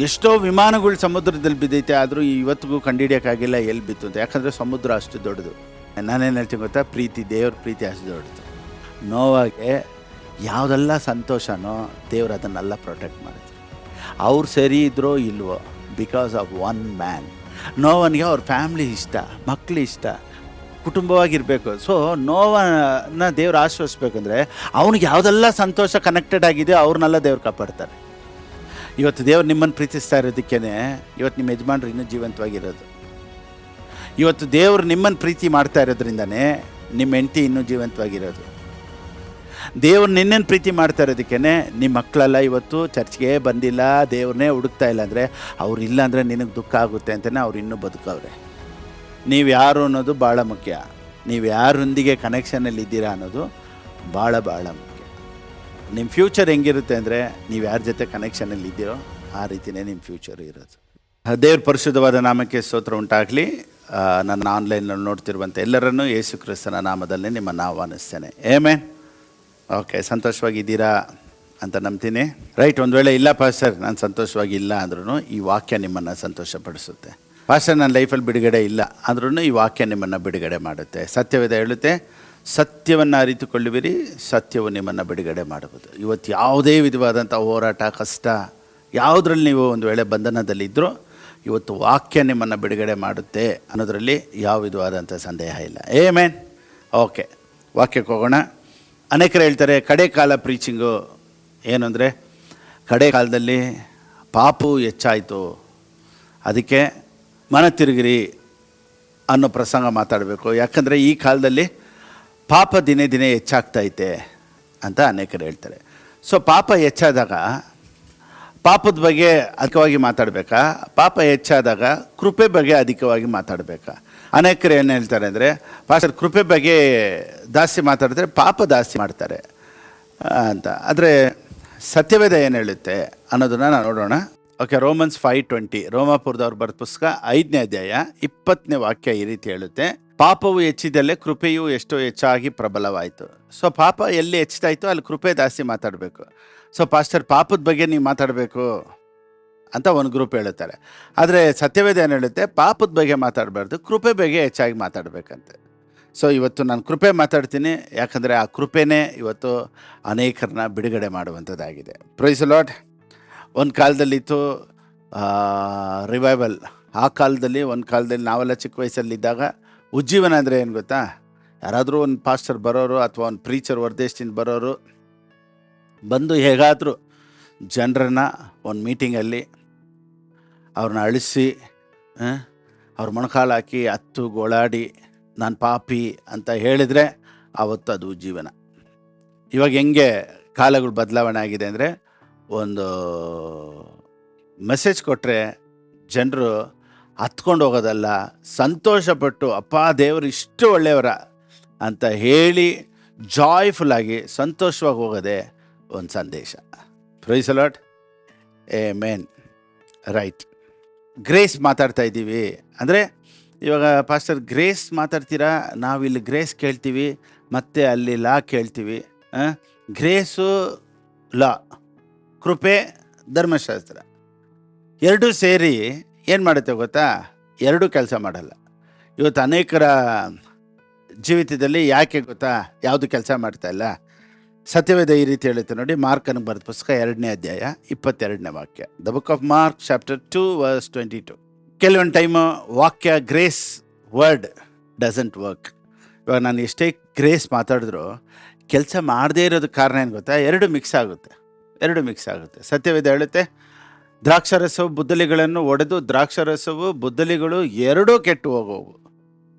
ಎಷ್ಟೋ ವಿಮಾನಗಳು ಸಮುದ್ರದಲ್ಲಿ ಬಿದ್ದೈತೆ, ಆದರೂ ಇವತ್ತಿಗೂ ಕಂಡುಹಿಡಿಯೋಕ್ಕಾಗಿಲ್ಲ ಎಲ್ಲಿ ಬಿತ್ತು ಅಂತ. ಯಾಕಂದರೆ ಸಮುದ್ರ ಅಷ್ಟು ದೊಡ್ಡದು. ನಾನೇನು ಹೇಳ್ತೀನಿ ಗೊತ್ತಾ, ಪ್ರೀತಿ, ದೇವ್ರ ಪ್ರೀತಿ ಅಷ್ಟು ದೊಡ್ಡದು. ನೋವಾಗೆ ಯಾವುದೆಲ್ಲ ಸಂತೋಷನೋ ದೇವ್ರು ಅದನ್ನೆಲ್ಲ ಪ್ರೊಟೆಕ್ಟ್ ಮಾಡಿದ್ರು. ಅವ್ರು ಸರಿ ಇದ್ರೋ ಇಲ್ವೋ, ಬಿಕಾಸ್ ಆಫ್ ಒನ್ ಮ್ಯಾನ್. ನೋವನಿಗೆ ಅವ್ರ ಫ್ಯಾಮ್ಲಿ ಇಷ್ಟ, ಮಕ್ಕಳು ಇಷ್ಟ, ಕುಟುಂಬವಾಗಿರಬೇಕು. ಸೊ ನೋವನ್ನ ದೇವ್ರು ಆಶ್ವಸಿಸ್ಬೇಕಂದ್ರೆ ಅವ್ನಿಗೆ ಯಾವುದೆಲ್ಲ ಸಂತೋಷ ಕನೆಕ್ಟೆಡ್ ಆಗಿದೆಯೋ ಅವ್ರನ್ನೆಲ್ಲ ದೇವ್ರು ಕಾಪಾಡ್ತಾರೆ. ಇವತ್ತು ದೇವ್ರು ನಿಮ್ಮನ್ನು ಪ್ರೀತಿಸ್ತಾ ಇರೋದಕ್ಕೇ ಇವತ್ತು ನಿಮ್ಮ ಯಜಮಾನ್ರು ಇನ್ನೂ ಜೀವಂತವಾಗಿರೋದು. ಇವತ್ತು ದೇವ್ರು ನಿಮ್ಮನ್ನು ಪ್ರೀತಿ ಮಾಡ್ತಾ ಇರೋದ್ರಿಂದನೇ ನಿಮ್ಮ ಹೆಂಡತಿ ಇನ್ನೂ ಜೀವಂತವಾಗಿರೋದು. ದೇವ್ರು ನಿನ್ನನ್ನು ಪ್ರೀತಿ ಮಾಡ್ತಾ ಇರೋದಕ್ಕೇ ನಿಮ್ಮ ಮಕ್ಕಳೆಲ್ಲ ಇವತ್ತು ಚರ್ಚ್ಗೆ ಬಂದಿಲ್ಲ, ದೇವ್ರನ್ನೇ ಹುಡುಕ್ತಾ ಇಲ್ಲ ಅಂದರೆ, ಅವ್ರು ಇಲ್ಲ ಅಂದರೆ ನಿನಗೆ ದುಃಖ ಆಗುತ್ತೆ ಅಂತಲೇ ಅವ್ರು ಇನ್ನೂ ಬದುಕವ್ರೆ. ನೀವು ಯಾರು ಅನ್ನೋದು ಭಾಳ ಮುಖ್ಯ. ನೀವು ಯಾರೊಂದಿಗೆ ಕನೆಕ್ಷನಲ್ಲಿ ಇದ್ದೀರಾ ಅನ್ನೋದು ಭಾಳ ಭಾಳ ಮುಖ್ಯ. ನಿಮ್ಮ ಫ್ಯೂಚರ್ ಹೆಂಗಿರುತ್ತೆ ಅಂದರೆ, ನೀವು ಯಾರ ಜೊತೆ ಕನೆಕ್ಷನಲ್ಲಿ ಇದ್ದೀರೋ ಆ ರೀತಿಯೇ ನಿಮ್ಮ ಫ್ಯೂಚರ್ ಇರೋದು. ದೇವ್ರ ಪರಿಶುದ್ಧವಾದ ನಾಮಕ್ಕೆ ಸ್ತೋತ್ರ ಉಂಟಾಗಲಿ. ನನ್ನ ಆನ್ಲೈನಲ್ಲಿ ನೋಡ್ತಿರುವಂಥ ಎಲ್ಲರನ್ನೂ ಯೇಸು ಕ್ರಿಸ್ತನ ನಾಮದಲ್ಲಿ ನಿಮ್ಮನ್ನು ಆಹ್ವಾನಿಸ್ತೇನೆ. ಆಮೆನ್. ಓಕೆ, ಸಂತೋಷವಾಗಿದ್ದೀರಾ ಅಂತ ನಂಬ್ತೀನಿ. ರೈಟ್. ಒಂದು ವೇಳೆ ಇಲ್ಲ ಪಾಸ್ಟರ್ ನಾನು ಸಂತೋಷವಾಗಿ ಇಲ್ಲ ಅಂದ್ರೂ ಈ ವಾಕ್ಯ ನಿಮ್ಮನ್ನು ಸಂತೋಷಪಡಿಸುತ್ತೆ. ಪಾಸ್ಟರ್ ನನ್ನ ಲೈಫಲ್ಲಿ ಬಿಡುಗಡೆ ಇಲ್ಲ ಅಂದ್ರೂ ಈ ವಾಕ್ಯ ನಿಮ್ಮನ್ನು ಬಿಡುಗಡೆ ಮಾಡುತ್ತೆ. ಸತ್ಯವೇದ ಹೇಳುತ್ತೆ, ಸತ್ಯವನ್ನು ಅರಿತುಕೊಳ್ಳುವಿರಿ, ಸತ್ಯವು ನಿಮ್ಮನ್ನು ಬಿಡುಗಡೆ ಮಾಡುವುದು. ಇವತ್ತು ಯಾವುದೇ ವಿಧವಾದಂಥ ಹೋರಾಟ, ಕಷ್ಟ ಯಾವುದ್ರಲ್ಲಿ ನೀವು ಒಂದು ವೇಳೆ ಬಂಧನದಲ್ಲಿದ್ದರೂ ಇವತ್ತು ವಾಕ್ಯ ನಿಮ್ಮನ್ನು ಬಿಡುಗಡೆ ಮಾಡುತ್ತೆ ಅನ್ನೋದರಲ್ಲಿ ಯಾವ ವಿಧವಾದಂಥ ಸಂದೇಹ ಇಲ್ಲ. ಆಮೆನ್. ಓಕೆ, ವಾಕ್ಯಕ್ಕೆ ಹೋಗೋಣ. ಅನೇಕರು ಹೇಳ್ತಾರೆ ಕಡೆ ಕಾಲ ಪ್ರೀಚಿಂಗು ಏನು ಅಂದರೆ, ಕಡೆ ಕಾಲದಲ್ಲಿ ಪಾಪವು ಹೆಚ್ಚಾಯಿತು, ಅದಕ್ಕೆ ಮನ ತಿರುಗಿರಿ ಅನ್ನೋ ಪ್ರಸಂಗ ಮಾತಾಡಬೇಕು. ಯಾಕಂದರೆ ಈ ಕಾಲದಲ್ಲಿ ಪಾಪ ದಿನೇ ದಿನೇ ಹೆಚ್ಚಾಗ್ತೈತೆ ಅಂತ ಅನೇಕರು ಹೇಳ್ತಾರೆ. ಸೊ ಪಾಪ ಹೆಚ್ಚಾದಾಗ ಪಾಪದ ಬಗ್ಗೆ ಅಧಿಕವಾಗಿ ಮಾತಾಡಬೇಕಾ, ಪಾಪ ಹೆಚ್ಚಾದಾಗ ಕೃಪೆ ಬಗ್ಗೆ ಅಧಿಕವಾಗಿ ಮಾತಾಡಬೇಕಾ? ಅನೇಕರು ಏನು ಹೇಳ್ತಾರೆ ಅಂದರೆ, ಪಾಸ್ಟರ್ ಕೃಪೆ ಬಗ್ಗೆ ಜಾಸ್ತಿ ಮಾತಾಡಿದ್ರೆ ಪಾಪ ಜಾಸ್ತಿ ಮಾಡ್ತಾರೆ ಅಂತ. ಆದರೆ ಸತ್ಯವೇದ ಏನು ಹೇಳುತ್ತೆ ಅನ್ನೋದನ್ನು ನಾವು ನೋಡೋಣ. ಓಕೆ, ರೋಮನ್ಸ್ 5:20, ರೋಮಾಪುರದವ್ರು ಬರೆದ ಪುಸ್ತಕ 5ನೇ ಅಧ್ಯಾಯ 20ನೇ ವಾಕ್ಯ ಈ ರೀತಿ ಹೇಳುತ್ತೆ, ಪಾಪವು ಹೆಚ್ಚಿದಲ್ಲೇ ಕೃಪೆಯು ಎಷ್ಟೋ ಹೆಚ್ಚಾಗಿ ಪ್ರಬಲವಾಯಿತು. ಸೊ ಪಾಪ ಎಲ್ಲಿ ಹೆಚ್ಚಾಯಿತು ಅಲ್ಲಿ ಕೃಪೆ ಜಾಸ್ತಿ ಮಾತಾಡಬೇಕು. ಸೊ ಪಾಸ್ಟರ್ ಪಾಪದ ಬಗ್ಗೆ ನೀವು ಮಾತಾಡಬೇಕು ಅಂತ ಒಂದು ಗ್ರೂಪ್ ಹೇಳುತ್ತಾರೆ. ಆದರೆ ಸತ್ಯವೇದ ಏನು ಹೇಳುತ್ತೆ, ಪಾಪದ ಬಗ್ಗೆ ಮಾತಾಡಬಾರ್ದು, ಕೃಪೆ ಬಗ್ಗೆ ಹೆಚ್ಚಾಗಿ ಮಾತಾಡಬೇಕಂತೆ. ಸೊ ಇವತ್ತು ನಾನು ಕೃಪೆ ಮಾತಾಡ್ತೀನಿ, ಯಾಕಂದರೆ ಆ ಕೃಪೆನೇ ಇವತ್ತು ಅನೇಕರನ್ನ ಬಿಡುಗಡೆ ಮಾಡುವಂಥದ್ದಾಗಿದೆ. Price lord. ಒಂದು ಕಾಲದಲ್ಲಿತ್ತು ರಿವೈವಲ್. ಆ ಕಾಲದಲ್ಲಿ ಒಂದು ಕಾಲದಲ್ಲಿ ನಾವೆಲ್ಲ ಚಿಕ್ಕ ವಯಸ್ಸಲ್ಲಿದ್ದಾಗ ಉಜ್ಜೀವನ ಅಂದರೆ ಏನು ಗೊತ್ತಾ, ಯಾರಾದರೂ ಒಂದು ಪಾಸ್ಟರ್ ಬರೋರು ಅಥವಾ ಒಂದು ಪ್ರೀಚರ್ ಹೊರದೇಶದಿಂದ ಬರೋರು ಬಂದು ಹೇಗಾದರೂ ಜನರನ್ನ ಒಂದು ಮೀಟಿಂಗಲ್ಲಿ ಅವ್ರನ್ನ ಅಳಿಸಿ ಅವ್ರ ಮೊಣಕಾಲು ಹಾಕಿ ಹತ್ತು ಗೋಳಾಡಿ ನಾನು ಪಾಪಿ ಅಂತ ಹೇಳಿದರೆ ಆವತ್ತು ಅದು ಜೀವನ. ಇವಾಗ ಹೆಂಗೆ ಕಾಲಗಳು ಬದಲಾವಣೆ ಆಗಿದೆ ಅಂದರೆ, ಒಂದು ಮೆಸೇಜ್ ಕೊಟ್ಟರೆ ಜನರು ಹತ್ಕೊಂಡು ಹೋಗೋದಲ್ಲ, ಸಂತೋಷಪಟ್ಟು ಅಪ್ಪ ದೇವರು ಇಷ್ಟು ಒಳ್ಳೆಯವರ ಅಂತ ಹೇಳಿ ಜಾಯ್ಫುಲ್ಲಾಗಿ ಸಂತೋಷವಾಗಿ ಹೋಗೋದೇ ಒಂದು ಸಂದೇಶ. Praise the Lord. Amen. Right. Grace ಮಾತಾಡ್ತಾ ಇದ್ದೀವಿ ಅಂದರೆ, ಇವಾಗ ಪಾಸ್ಟರ್ ಗ್ರೇಸ್ ಮಾತಾಡ್ತೀರಾ, ನಾವಿಲ್ಲಿ ಗ್ರೇಸ್ ಕೇಳ್ತೀವಿ ಮತ್ತು ಅಲ್ಲಿ ಲಾ ಕೇಳ್ತೀವಿ. ಗ್ರೇಸು ಲಾ, ಕೃಪೆ ಧರ್ಮಶಾಸ್ತ್ರ ಎರಡೂ ಸೇರಿ ಏನು ಮಾಡುತ್ತೆ ಗೊತ್ತಾ, ಎರಡೂ ಕೆಲಸ ಮಾಡಲ್ಲ. ಇವತ್ತು ಅನೇಕರ ಜೀವಿತದಲ್ಲಿ ಯಾಕೆ ಗೊತ್ತಾ ಯಾವುದು ಕೆಲಸ ಮಾಡ್ತಾ ಇಲ್ಲ? ಸತ್ಯವೇದ ಈ ರೀತಿ ಹೇಳುತ್ತೆ ನೋಡಿ, ಮಾರ್ಕನಿಗೆ ಬರೆದ ಪುಸ್ತಕ 2ನೇ ಅಧ್ಯಾಯ 22ನೇ ವಾಕ್ಯ. The book of Mark chapter 2 verse 22. ಕೆಲವೊಂದು ಟೈಮು ವಾಕ್ಯ ಗ್ರೇಸ್ ವರ್ಡ್ ಡಸಂಟ್ ವರ್ಕ್. ಇವಾಗ ನಾನು ಎಷ್ಟೇ ಗ್ರೇಸ್ ಮಾತಾಡಿದ್ರು ಕೆಲಸ ಮಾಡದೇ ಇರೋದಕ್ಕೆ ಕಾರಣ ಏನು ಗೊತ್ತಾ, ಎರಡು ಮಿಕ್ಸ್ ಆಗುತ್ತೆ. ಸತ್ಯವೇದ ಹೇಳುತ್ತೆ, ದ್ರಾಕ್ಷಾರಸವು ಬುದ್ದಲಿಗಳನ್ನು ಒಡೆದು ದ್ರಾಕ್ಷಾರಸವು ಬುದ್ದಲಿಗಳು ಎರಡೂ ಕೆಟ್ಟು ಹೋಗೋವು.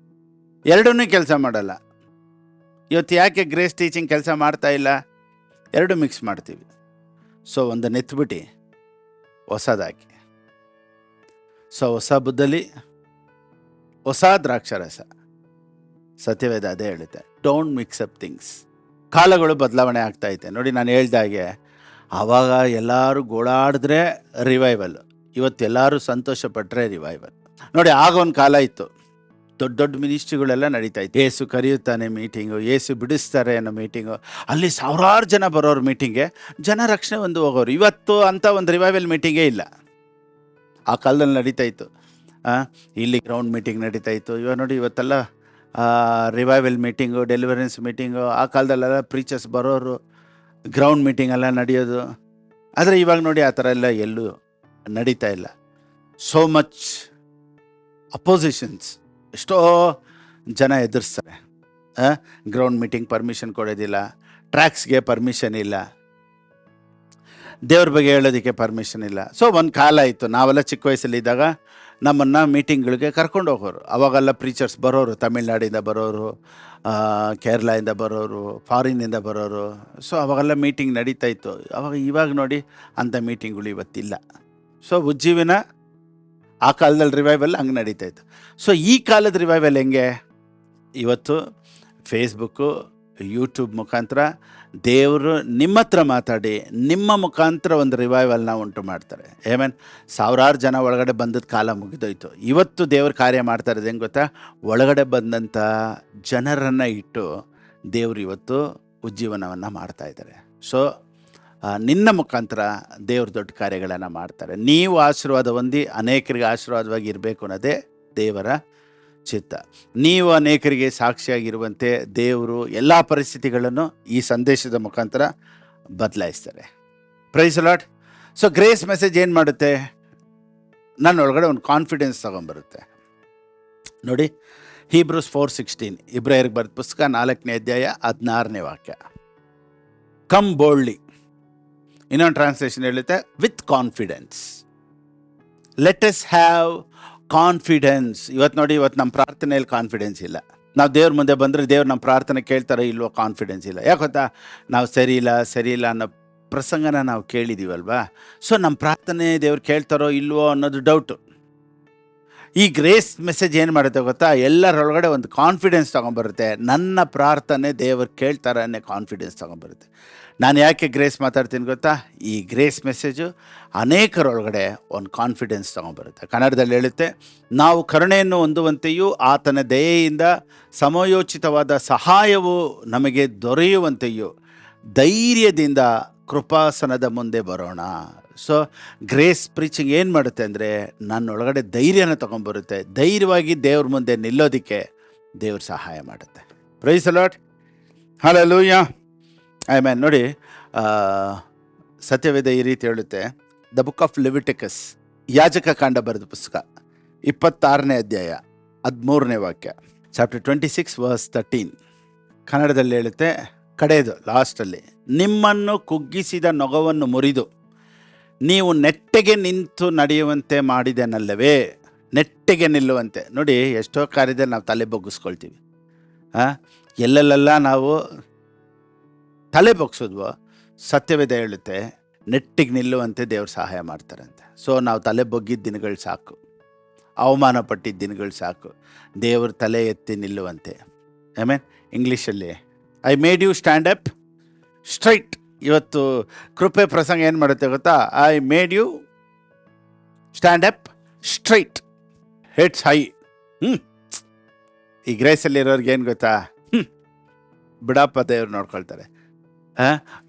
ಎರಡೂ ಕೆಲಸ ಮಾಡಲ್ಲ. ಇವತ್ತು ಯಾಕೆ ಗ್ರೇಸ್ ಟೀಚಿಂಗ್ ಕೆಲಸ ಮಾಡ್ತಾ ಇಲ್ಲ? ಎರಡು ಮಿಕ್ಸ್ ಮಾಡ್ತೀವಿ. ಸೊ ಒಂದು ನೆತ್ಬಿಟ್ಟು ಹೊಸದಾಗಿ, ಸೊ ಹೊಸ ಬುದ್ದಲಿ ಹೊಸ ದ್ರಾಕ್ಷಾರಸ. ಸತ್ಯವೇದ ಅದೇ ಹೇಳುತ್ತೆ, ಡೋಂಟ್ ಮಿಕ್ಸ್ ಅಪ್ ಥಿಂಗ್ಸ್. ಕಾಲಗಳು ಬದಲಾವಣೆ ಆಗ್ತಾಯಿದೆ ನೋಡಿ. ನಾನು ಹೇಳ್ದಾಗೆ ಆವಾಗ ಎಲ್ಲರೂ ಗೋಳಾಡಿದ್ರೆ ರಿವೈವಲ್, ಇವತ್ತೆಲ್ಲರೂ ಸಂತೋಷಪಟ್ಟರೆ ರಿವೈವಲ್. ನೋಡಿ, ಆಗ ಒಂದು ಕಾಲ ಇತ್ತು, ದೊಡ್ಡ ದೊಡ್ಡ ಮಿನಿಸ್ಟ್ರಿಗಳೆಲ್ಲ ನಡೀತಾ ಇತ್ತು. ಏಸು ಕರೆಯುತ್ತಾನೆ ಮೀಟಿಂಗು, ಏಸು ಬಿಡಿಸ್ತಾರೆ ಅನ್ನೋ ಮೀಟಿಂಗು, ಅಲ್ಲಿ ಸಾವಿರಾರು ಜನ ಬರೋರು ಮೀಟಿಂಗ್ಗೆ, ಜನ ರಕ್ಷಣೆ ಒಂದು ಹೋಗೋರು. ಇವತ್ತು ಅಂಥ ಒಂದು ರಿವೈವಲ್ ಮೀಟಿಂಗೇ ಇಲ್ಲ. ಆ ಕಾಲದಲ್ಲಿ ನಡೀತಾ ಇತ್ತು. ಇಲ್ಲಿ ಗ್ರೌಂಡ್ ಮೀಟಿಂಗ್ ನಡೀತಾ ಇತ್ತು. ಇವಾಗ ನೋಡಿ ಇವತ್ತೆಲ್ಲ ರಿವೈವಲ್ ಮೀಟಿಂಗು, ಡೆಲಿವರೆನ್ಸ್ ಮೀಟಿಂಗು. ಆ ಕಾಲದಲ್ಲೆಲ್ಲ ಪ್ರೀಚರ್ಸ್ ಬರೋರು, ಗ್ರೌಂಡ್ ಮೀಟಿಂಗ್ ಎಲ್ಲ ನಡೆಯೋದು. ಆದರೆ ಇವಾಗ ನೋಡಿ ಆ ಥರ ಎಲ್ಲ ಎಲ್ಲೂ ನಡೀತಾ ಇಲ್ಲ. ಸೋ ಮಚ್ ಅಪೋಸಿಷನ್ಸ್, ಎಷ್ಟೋ ಜನ ಎದುರಿಸ್ತಾರೆ. ಗ್ರೌಂಡ್ ಮೀಟಿಂಗ್ ಪರ್ಮಿಷನ್ ಕೊಡೋದಿಲ್ಲ, ಟ್ರ್ಯಾಕ್ಸ್ಗೆ ಪರ್ಮಿಷನ್ ಇಲ್ಲ, ದೇವ್ರ ಬಗ್ಗೆ ಹೇಳೋದಕ್ಕೆ ಪರ್ಮಿಷನ್ ಇಲ್ಲ. ಸೊ ಒಂದು ಕಾಲ ಇತ್ತು, ನಾವೆಲ್ಲ ಚಿಕ್ಕ ವಯಸ್ಸಲ್ಲಿದ್ದಾಗ ನಮ್ಮನ್ನು ಮೀಟಿಂಗ್ಗಳಿಗೆ ಕರ್ಕೊಂಡು ಹೋಗೋರು. ಅವಾಗೆಲ್ಲ ಪ್ರೀಚರ್ಸ್ ಬರೋರು, ತಮಿಳ್ನಾಡಿಂದ ಬರೋರು, ಕೇರಳದಿಂದ ಬರೋರು, ಫಾರಿನ್ನಿಂದ ಬರೋರು. ಸೊ ಅವಾಗೆಲ್ಲ ಮೀಟಿಂಗ್ ನಡೀತಾ ಇತ್ತು. ಇವಾಗ ನೋಡಿ ಅಂಥ ಮೀಟಿಂಗ್ಗಳು ಇವತ್ತಿಲ್ಲ. ಸೊ ಉಜ್ಜೀವನ ಆ ಕಾಲದಲ್ಲಿ ರಿವೈವಲ್ ಹಂಗೆ ನಡೀತಾ ಇತ್ತು. ಸೊ ಈ ಕಾಲದ ರಿವೈವಲ್ ಹೆಂಗೆ? ಇವತ್ತು ಫೇಸ್ಬುಕ್ಕು, ಯೂಟ್ಯೂಬ್ ಮುಖಾಂತರ ದೇವರು ನಿಮ್ಮ ಹತ್ರ ಮಾತಾಡಿ ನಿಮ್ಮ ಮುಖಾಂತರ ಒಂದು ರಿವೈವಲ್ನ ಉಂಟು ಮಾಡ್ತಾರೆ. ಏಮೇನ್, ಸಾವಿರಾರು ಜನ ಒಳಗಡೆ ಬಂದದ್ದು ಕಾಲ ಮುಗಿದೋಯ್ತು. ಇವತ್ತು ದೇವ್ರ ಕಾರ್ಯ ಮಾಡ್ತಾ ಇರೋದು ಹೆಂಗೆ ಗೊತ್ತಾ? ಒಳಗಡೆ ಬಂದಂಥ ಜನರನ್ನು ಇಟ್ಟು ದೇವರು ಇವತ್ತು ಉಜ್ಜೀವನವನ್ನು ಮಾಡ್ತಾ ಇದ್ದಾರೆ. ಸೊ ನಿನ್ನ ಮುಖಾಂತರ ದೇವ್ರ ದೊಡ್ಡ ಕಾರ್ಯಗಳನ್ನು ಮಾಡ್ತಾರೆ. ನೀವು ಆಶೀರ್ವಾದ ಹೊಂದಿ ಅನೇಕರಿಗೆ ಆಶೀರ್ವಾದವಾಗಿ ಇರಬೇಕು ಅನ್ನೋದೇ ದೇವರ ಚಿತ್ತ. ನೀವು ಅನೇಕರಿಗೆ ಸಾಕ್ಷಿಯಾಗಿರುವಂತೆ ದೇವರು ಎಲ್ಲ ಪರಿಸ್ಥಿತಿಗಳನ್ನು ಈ ಸಂದೇಶದ ಮುಖಾಂತರ ಬದಲಾಯಿಸ್ತಾರೆ. Praise the lord. So grace message ಏನು ಮಾಡುತ್ತೆ? ನನ್ನ ಒಳಗಡೆ ಒಂದು ಕಾನ್ಫಿಡೆನ್ಸ್ ತಗೊಂಬರುತ್ತೆ. ನೋಡಿ, ಹೀಬ್ರೂಸ್ 4:16, ಇಬ್ರಾಯರಿಗೆ ಬರೆದ ಪುಸ್ತಕ 4ನೇ ಅಧ್ಯಾಯ 16ನೇ ವಾಕ್ಯ. Come boldly. ಇನ್ನೊಂದು ಟ್ರಾನ್ಸ್ಲೇಷನ್ ಹೇಳುತ್ತೆ, with confidence. Let us have confidence. ಇವತ್ತು ನೋಡಿ, ಇವತ್ತು ನಮ್ಮ ಪ್ರಾರ್ಥನೆಯಲ್ಲಿ ಕಾನ್ಫಿಡೆನ್ಸ್ ಇಲ್ಲ. ನಾವು ದೇವ್ರ ಮುಂದೆ ಬಂದರೆ ದೇವ್ರು ನಮ್ಮ ಪ್ರಾರ್ಥನೆ ಕೇಳ್ತಾರೋ ಇಲ್ವೋ ಕಾನ್ಫಿಡೆನ್ಸ್ ಇಲ್ಲ. ಯಾಕೆ ಗೊತ್ತಾ? ನಾವು ಸರಿ ಇಲ್ಲ ಅನ್ನೋ ಪ್ರಸಂಗನ ನಾವು ಕೇಳಿದ್ದೀವಲ್ವಾ. ಸೊ ನಮ್ಮ ಪ್ರಾರ್ಥನೆ ದೇವ್ರು ಕೇಳ್ತಾರೋ ಇಲ್ವೋ ಅನ್ನೋದು ಡೌಟು. ಈ ಗ್ರೇಸ್ ಮೆಸೇಜ್ ಏನು ಮಾಡುತ್ತೆ ಗೊತ್ತಾ? ಎಲ್ಲರೊಳಗಡೆ ಒಂದು ಕಾನ್ಫಿಡೆನ್ಸ್ ತೊಗೊಂಬರುತ್ತೆ. ನನ್ನ ಪ್ರಾರ್ಥನೆ ದೇವರು ಕೇಳ್ತಾರೆ ಅನ್ನೋ ಕಾನ್ಫಿಡೆನ್ಸ್ ತೊಗೊಂಬರುತ್ತೆ. ನಾನು ಯಾಕೆ ಗ್ರೇಸ್ ಮಾತಾಡ್ತೀನಿ ಗೊತ್ತಾ? ಈ ಗ್ರೇಸ್ ಮೆಸೇಜು ಅನೇಕರೊಳಗಡೆ ಒಂದು ಕಾನ್ಫಿಡೆನ್ಸ್ ತೊಗೊಂಬರುತ್ತೆ. ಕನ್ನಡದಲ್ಲಿ ಹೇಳುತ್ತೆ, ನಾವು ಕರುಣೆಯನ್ನು ಹೊಂದುವಂತೆಯೂ ಆತನ ದಯೆಯಿಂದ ಸಮಯೋಚಿತವಾದ ಸಹಾಯವು ನಮಗೆ ದೊರೆಯುವಂತೆಯೂ ಧೈರ್ಯದಿಂದ ಕೃಪಾಸನದ ಮುಂದೆ ಬರೋಣ. ಸೊ ಗ್ರೇಸ್ ಪ್ರೀಚಿಂಗ್ ಏನು ಮಾಡುತ್ತೆ ಅಂದರೆ ನನ್ನೊಳಗಡೆ ಧೈರ್ಯನ ತೊಗೊಂಬರುತ್ತೆ. ಧೈರ್ಯವಾಗಿ ದೇವ್ರ ಮುಂದೆ ನಿಲ್ಲೋದಕ್ಕೆ ದೇವ್ರ ಸಹಾಯ ಮಾಡುತ್ತೆ. Praise the Lord. Hallelujah. Amen. ನೋಡಿ, ಸತ್ಯವೇದ ಈ ರೀತಿ ಹೇಳುತ್ತೆ. ದ ಬುಕ್ ಆಫ್ ಲೆವಿಟಿಕಸ್, ಯಾಜಕ ಕಾಂಡ ಬರೆದ ಪುಸ್ತಕ, 26ನೇ ಅಧ್ಯಾಯ 13ನೇ ವಾಕ್ಯ. ಚಾಪ್ಟರ್ 26 ವರ್ಸ್ 13 ಕನ್ನಡದಲ್ಲಿ ಹೇಳುತ್ತೆ, ಕಡೆಯದು ಲಾಸ್ಟಲ್ಲಿ, ನಿಮ್ಮನ್ನು ಕುಗ್ಗಿಸಿದ ನೊಗವನ್ನು ಮುರಿದು ನೀವು ನೆಟ್ಟಗೆ ನಿಂತು ನಡೆಯುವಂತೆ ಮಾಡಿದೆನಲ್ಲವೇ. ನೆಟ್ಟಗೆ ನಿಲ್ಲುವಂತೆ. ನೋಡಿ, ಎಷ್ಟೋ ಕಾರ್ಯದಲ್ಲಿ ನಾವು ತಲೆ ಬಗ್ಗಿಸ್ಕೊಳ್ತೀವಿ. ಎಲ್ಲೆಲ್ಲ ನಾವು ತಲೆ ಬಗ್ಸೋದ್ವೋ ಸತ್ಯವೇದ ಹೇಳುತ್ತೆ ನೆಟ್ಟಿಗೆ ನಿಲ್ಲುವಂತೆ ದೇವ್ರು ಸಹಾಯ ಮಾಡ್ತಾರಂತೆ. ಸೊ ನಾವು ತಲೆ ಬಗ್ಗಿದ್ದ ದಿನಗಳು ಸಾಕು, ಅವಮಾನ ಪಟ್ಟಿದ್ದ ದಿನಗಳು ಸಾಕು, ದೇವ್ರ ತಲೆ ಎತ್ತಿ ನಿಲ್ಲುವಂತೆ. ಆಮೇನ್. ಇಂಗ್ಲೀಷಲ್ಲಿ I made you stand up straight. ಇವತ್ತು ಕೃಪೆ ಪ್ರಸಂಗ ಏನು ಮಾಡುತ್ತೆ ಗೊತ್ತಾ? I made you stand up straight, heads high. ಈ ಗ್ರೇಸಲ್ಲಿರೋರ್ಗೆ ಏನು ಗೊತ್ತಾ? ಬಿಡಪ್ಪ, ದೇವ್ರು ನೋಡ್ಕೊಳ್ತಾರೆ.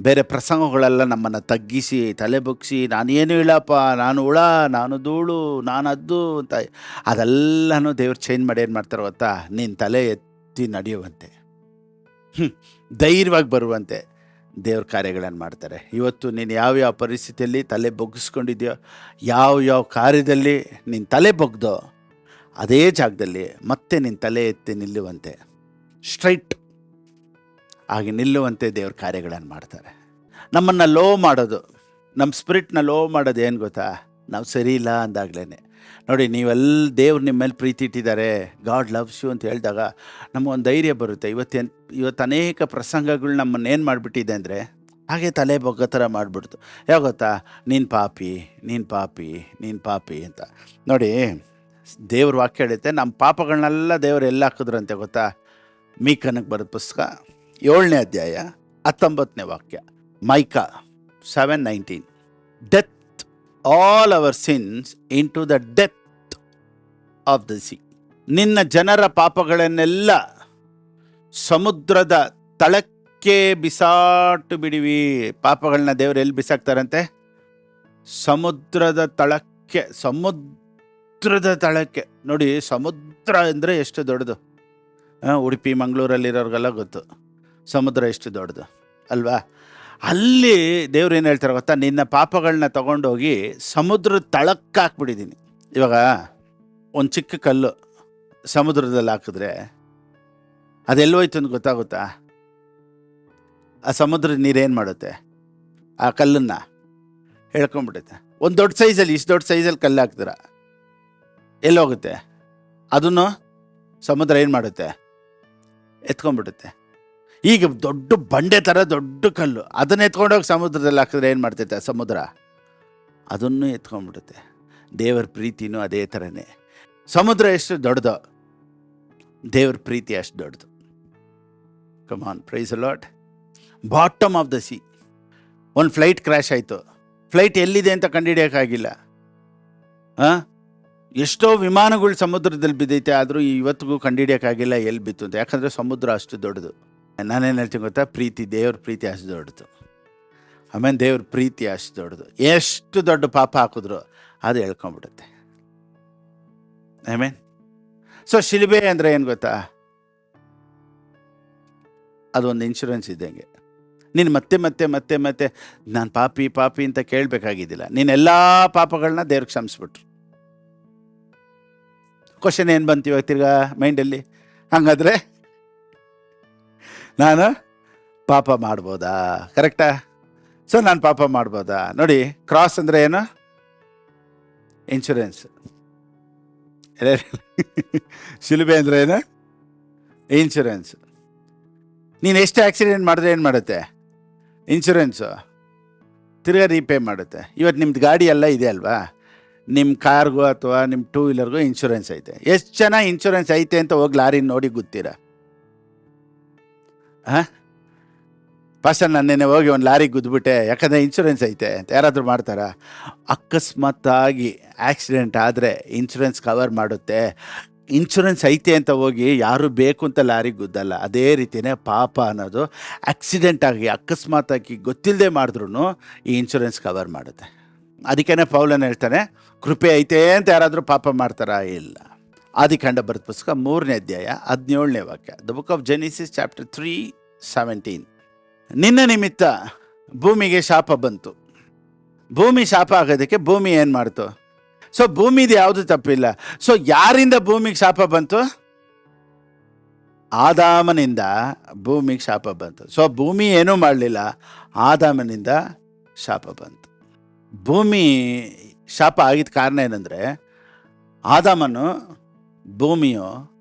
ಬೇರೆ ಪ್ರಸಂಗಗಳೆಲ್ಲ ನಮ್ಮನ್ನು ತಗ್ಗಿಸಿ ತಲೆ ಬಗ್ಗಿಸಿ, ನಾನೇನು ಇಲ್ಲಪ್ಪ, ನಾನು ಹುಳ, ನಾನು ಧೂಳು, ನಾನು ಅದ್ದು ಅಂತ, ಅದೆಲ್ಲನೂ ದೇವ್ರು ಚೇಂಜ್ ಮಾಡಿ ಏನು ಮಾಡ್ತಾರೆ ಗೊತ್ತಾ? ನೀನು ತಲೆ ಎತ್ತಿ ನಡೆಯುವಂತೆ, ಧೈರ್ಯವಾಗಿ ಬರುವಂತೆ ದೇವ್ರ ಕಾರ್ಯಗಳನ್ನು ಮಾಡ್ತಾರೆ. ಇವತ್ತು ನೀನು ಯಾವ್ಯಾವ ಪರಿಸ್ಥಿತಿಯಲ್ಲಿ ತಲೆ ಬಗ್ಗಿಸ್ಕೊಂಡಿದ್ಯೋ, ಯಾವ ಕಾರ್ಯದಲ್ಲಿ ನೀನು ತಲೆ ಬಗ್ದೋ ಅದೇ ಜಾಗದಲ್ಲಿ ಮತ್ತೆ ನೀನು ತಲೆ ಎತ್ತಿ ನಿಲ್ಲುವಂತೆ, ಸ್ಟ್ರೈಟ್ ಹಾಗೆ ನಿಲ್ಲುವಂತೆ ದೇವ್ರ ಕಾರ್ಯಗಳನ್ನು ಮಾಡ್ತಾರೆ. ನಮ್ಮನ್ನು ಲೋ ಮಾಡೋದು, ನಮ್ಮ ಸ್ಪಿರಿಟ್ನ ಲೋ ಮಾಡೋದು ಏನು ಗೊತ್ತಾ? ನಾವು ಸರಿ ಇಲ್ಲ ಅಂದಾಗಲೇ. ನೋಡಿ, ನೀವೆಲ್ಲ ದೇವ್ರು ನಿಮ್ಮ ಮೇಲೆ ಪ್ರೀತಿ ಇಟ್ಟಿದ್ದಾರೆ, ಗಾಡ್ ಲವ್ಸ್ ಯು ಅಂತ ಹೇಳಿದಾಗ ನಮಗೊಂದು ಧೈರ್ಯ ಬರುತ್ತೆ. ಇವತ್ತು ಅನೇಕ ಪ್ರಸಂಗಗಳು ನಮ್ಮನ್ನು ಏನು ಮಾಡಿಬಿಟ್ಟಿದೆ ಅಂದರೆ ಹಾಗೆ ತಲೆ ಬಗ್ಗೋ ಥರ ಮಾಡಿಬಿಡ್ತು. ಯಾವ ಗೊತ್ತಾ? ನೀನು ಪಾಪಿ, ನೀನು ಪಾಪಿ, ನೀನು ಪಾಪಿ ಅಂತ. ನೋಡಿ, ದೇವ್ರ ವಾಕ್ಯ ಹೇಳುತ್ತೆ, ನಮ್ಮ ಪಾಪಗಳನ್ನೆಲ್ಲ ದೇವ್ರು ಎಲ್ಲ ಹಾಕಿದ್ರಂತೆ ಗೊತ್ತಾ? ಮೀಕನಿಗೆ ಬರೆದ ಪುಸ್ತಕ 7ನೇ ಅಧ್ಯಾಯ 19ನೇ ವಾಕ್ಯ. Mica 7:19. Death all our sins into the depth of the sea. ನಿನ್ನ ಜನರ ಪಾಪಗಳನ್ನೆಲ್ಲ ಸಮುದ್ರದ ತಳಕ್ಕೆ ಬಿಸಾಟು ಬಿಡಿವಿ. ಪಾಪಗಳನ್ನ ದೇವರು ಎಲ್ಲಿ ಬಿಸಾಕ್ತಾರಂತೆ? ಸಮುದ್ರದ ತಳಕ್ಕೆ ಸಮುದ್ರದ ತಳಕ್ಕೆ ನೋಡಿ. ಸಮುದ್ರ ಅಂದರೆ ಎಷ್ಟು ದೊಡ್ಡದು. ಉಡುಪಿ ಮಂಗಳೂರಲ್ಲಿರೋರಿಗೆಲ್ಲ ಗೊತ್ತು ಸಮುದ್ರ ಎಷ್ಟು ದೊಡ್ಡದು ಅಲ್ವಾ. ಅಲ್ಲಿ ದೇವ್ರು ಏನು ಹೇಳ್ತಾರೆ ಗೊತ್ತಾ, ನಿನ್ನ ಪಾಪಗಳನ್ನ ತಗೊಂಡೋಗಿ ಸಮುದ್ರದ ತಳಕ್ಕೆ ಹಾಕ್ಬಿಟ್ಟಿದ್ದೀನಿ. ಇವಾಗ ಒಂದು ಚಿಕ್ಕ ಕಲ್ಲು ಸಮುದ್ರದಲ್ಲಿ ಹಾಕಿದ್ರೆ ಅದೆಲ್ಲೋಯ್ತು ಅಂತ ಗೊತ್ತಾಗುತ್ತಾ? ಆ ಸಮುದ್ರದ ನೀರೇನು ಮಾಡುತ್ತೆ? ಆ ಕಲ್ಲನ್ನು ಹೇಳ್ಕೊಂಡ್ಬಿಡುತ್ತೆ. ಒಂದು ದೊಡ್ಡ ಸೈಜಲ್ಲಿ, ಇಷ್ಟು ದೊಡ್ಡ ಸೈಜಲ್ಲಿ ಕಲ್ಲು ಹಾಕ್ತೀರ, ಎಲ್ಲೋಗುತ್ತೆ? ಅದನ್ನು ಸಮುದ್ರ ಏನು ಮಾಡುತ್ತೆ? ಎತ್ಕೊಂಡ್ಬಿಡುತ್ತೆ. ಈಗ ದೊಡ್ಡ ಬಂಡೆ ಥರ ದೊಡ್ಡ ಕಲ್ಲು ಅದನ್ನ ಎತ್ಕೊಂಡೋಗಿ ಸಮುದ್ರದಲ್ಲಿ ಹಾಕಿದ್ರೆ ಏನು ಮಾಡ್ತೈತೆ? ಸಮುದ್ರ ಅದನ್ನು ಎತ್ಕೊಂಡ್ಬಿಡುತ್ತೆ. ದೇವರ ಪ್ರೀತಿನೂ ಅದೇ ಥರನೇ. ಸಮುದ್ರ ಎಷ್ಟು ದೊಡ್ಡದೋ ದೇವ್ರ ಪ್ರೀತಿ ಅಷ್ಟು ದೊಡ್ಡದು. Come on, praise the Lord. Bottom of the sea. ಒಂದು ಫ್ಲೈಟ್ ಕ್ರ್ಯಾಶ್ ಆಯಿತು. ಫ್ಲೈಟ್ ಎಲ್ಲಿದೆ ಅಂತ ಕಂಡುಹಿಡಿಯೋಕ್ಕಾಗಿಲ್ಲ. ಎಷ್ಟೋ ವಿಮಾನಗಳು ಸಮುದ್ರದಲ್ಲಿ ಬಿದ್ದೈತೆ, ಆದರೂ ಇವತ್ತಿಗೂ ಕಂಡುಹಿಡಿಯೋಕ್ಕಾಗಿಲ್ಲ ಎಲ್ಲಿ ಬಿತ್ತು ಅಂತ. ಯಾಕಂದರೆ ಸಮುದ್ರ ಅಷ್ಟು ದೊಡ್ಡದು. ನಾನೇನು ಹೇಳ್ತೀನಿ ಗೊತ್ತಾ, ದೇವ್ರ ಪ್ರೀತಿ ಅಷ್ಟು ದೊಡ್ಡದು. ಆಮೇಲೆ ದೇವ್ರ ಪ್ರೀತಿ ಅಷ್ಟು ದೊಡ್ಡದು. ಎಷ್ಟು ದೊಡ್ಡ ಪಾಪ ಹಾಕಿದ್ರು ಅದು ಹೇಳ್ಕೊಂಬಿಡುತ್ತೆ. ಆಮೇಲೆ ಸೊ ಶಿಲುಬೆ ಅಂದರೆ ಏನು ಗೊತ್ತಾ? ಅದೊಂದು ಇನ್ಶೂರೆನ್ಸ್ ಇದ್ದಂಗೆ. ನೀನು ಮತ್ತೆ ಮತ್ತೆ ಮತ್ತೆ ಮತ್ತೆ ನಾನು ಪಾಪಿ ಪಾಪಿ ಅಂತ ಕೇಳಬೇಕಾಗಿದ್ದಿಲ್ಲ. ನೀನೆಲ್ಲ ಪಾಪಗಳನ್ನ ದೇವ್ರಿಗೆ ಕ್ಷಮಿಸ್ಬಿಟ್ರು. ಕ್ವಶನ್ ಏನು ಬಂತು ಇವಾಗ ತಿರ್ಗಾ ಮೈಂಡಲ್ಲಿ? ಹಂಗಾದ್ರೆ ನಾನು ಪಾಪ ಮಾಡ್ಬೋದಾ? ಕರೆಕ್ಟಾ? ಸೊ ನಾನು ಪಾಪ ಮಾಡ್ಬೋದಾ? ನೋಡಿ, ಕ್ರಾಸ್ ಅಂದರೆ ಏನು? ಇನ್ಶೂರೆನ್ಸ್. ಶಿಲುಬೆ ಅಂದರೆ ಏನು? ಇನ್ಶೂರೆನ್ಸ್. ನೀನು ಎಷ್ಟು ಆಕ್ಸಿಡೆಂಟ್ ಮಾಡಿದ್ರೆ ಏನು ಮಾಡುತ್ತೆ? ಇನ್ಶೂರೆನ್ಸು ತಿರ್ಗಾ ರೀಪೇ ಮಾಡುತ್ತೆ. ಇವತ್ತು ನಿಮ್ದು ಗಾಡಿ ಎಲ್ಲ ಇದೆ ಅಲ್ವಾ, ನಿಮ್ಮ ಕಾರ್ಗೂ ಅಥವಾ ನಿಮ್ಮ ಟೂ ವೀಲರ್ಗೂ ಇನ್ಶೂರೆನ್ಸ್ ಐತೆ. ಎಷ್ಟು ಜನ ಇನ್ಶೂರೆನ್ಸ್ ಐತೆ ಅಂತ ಹೋಗಿ ಲಾರಿ ನೋಡಿ ಗೊತ್ತೀರಾ? ಪಾಸ್ಟರ್ ನನ್ನೇನೆ ಹೋಗಿ ಒಂದು ಲಾರಿಗೆ ಗುದ್ಬಿಟ್ಟೆ ಯಾಕಂದರೆ ಇನ್ಶೂರೆನ್ಸ್ ಐತೆ ಅಂತ ಯಾರಾದರೂ ಮಾಡ್ತಾರಾ? ಅಕಸ್ಮಾತ್ತಾಗಿ ಆಕ್ಸಿಡೆಂಟ್ ಆದರೆ ಇನ್ಶೂರೆನ್ಸ್ ಕವರ್ ಮಾಡುತ್ತೆ. ಇನ್ಶೂರೆನ್ಸ್ ಐತೆ ಅಂತ ಹೋಗಿ ಯಾರು ಬೇಕು ಅಂತ ಲಾರಿಗೆ ಗುದ್ದಲ್ಲ. ಅದೇ ರೀತಿಯೇ ಪಾಪ ಅನ್ನೋದು ಆಕ್ಸಿಡೆಂಟ್ ಆಗಿ ಅಕಸ್ಮಾತಾಗಿ ಗೊತ್ತಿಲ್ಲದೆ ಮಾಡಿದ್ರೂ ಈ ಇನ್ಶೂರೆನ್ಸ್ ಕವರ್ ಮಾಡುತ್ತೆ. ಅದಕ್ಕೇ ಪೌಲನ್ ಹೇಳ್ತಾನೆ, ಕೃಪೆ ಐತೆ ಅಂತ ಯಾರಾದರೂ ಪಾಪ ಮಾಡ್ತಾರಾ? ಇಲ್ಲ. ಆದಿಕಾಂಡ ಬರೆದ ಪುಸ್ತಕ 3ನೇ ಅಧ್ಯಾಯ 17ನೇ ವಾಕ್ಯ. The book of Genesis chapter 3:17. ನಿನ್ನ ನಿಮಿತ್ತ ಭೂಮಿಗೆ ಶಾಪ ಬಂತು. ಭೂಮಿ ಶಾಪ ಆಗೋದಕ್ಕೆ ಭೂಮಿ ಏನು ಮಾಡ್ತು? ಸೊ ಭೂಮಿದು ಯಾವುದು ತಪ್ಪಿಲ್ಲ. ಸೊ ಯಾರಿಂದ ಭೂಮಿಗೆ ಶಾಪ ಬಂತು? ಆದಾಮನಿಂದ ಭೂಮಿಗೆ ಶಾಪ ಬಂತು. ಸೊ ಭೂಮಿ ಏನೂ ಮಾಡಲಿಲ್ಲ, ಆದಾಮನಿಂದ ಶಾಪ ಬಂತು. ಭೂಮಿ ಶಾಪ ಆಗಿದ್ದ ಕಾರಣ ಏನಂದರೆ ಆದಾಮನು ಭೂಮಿಯು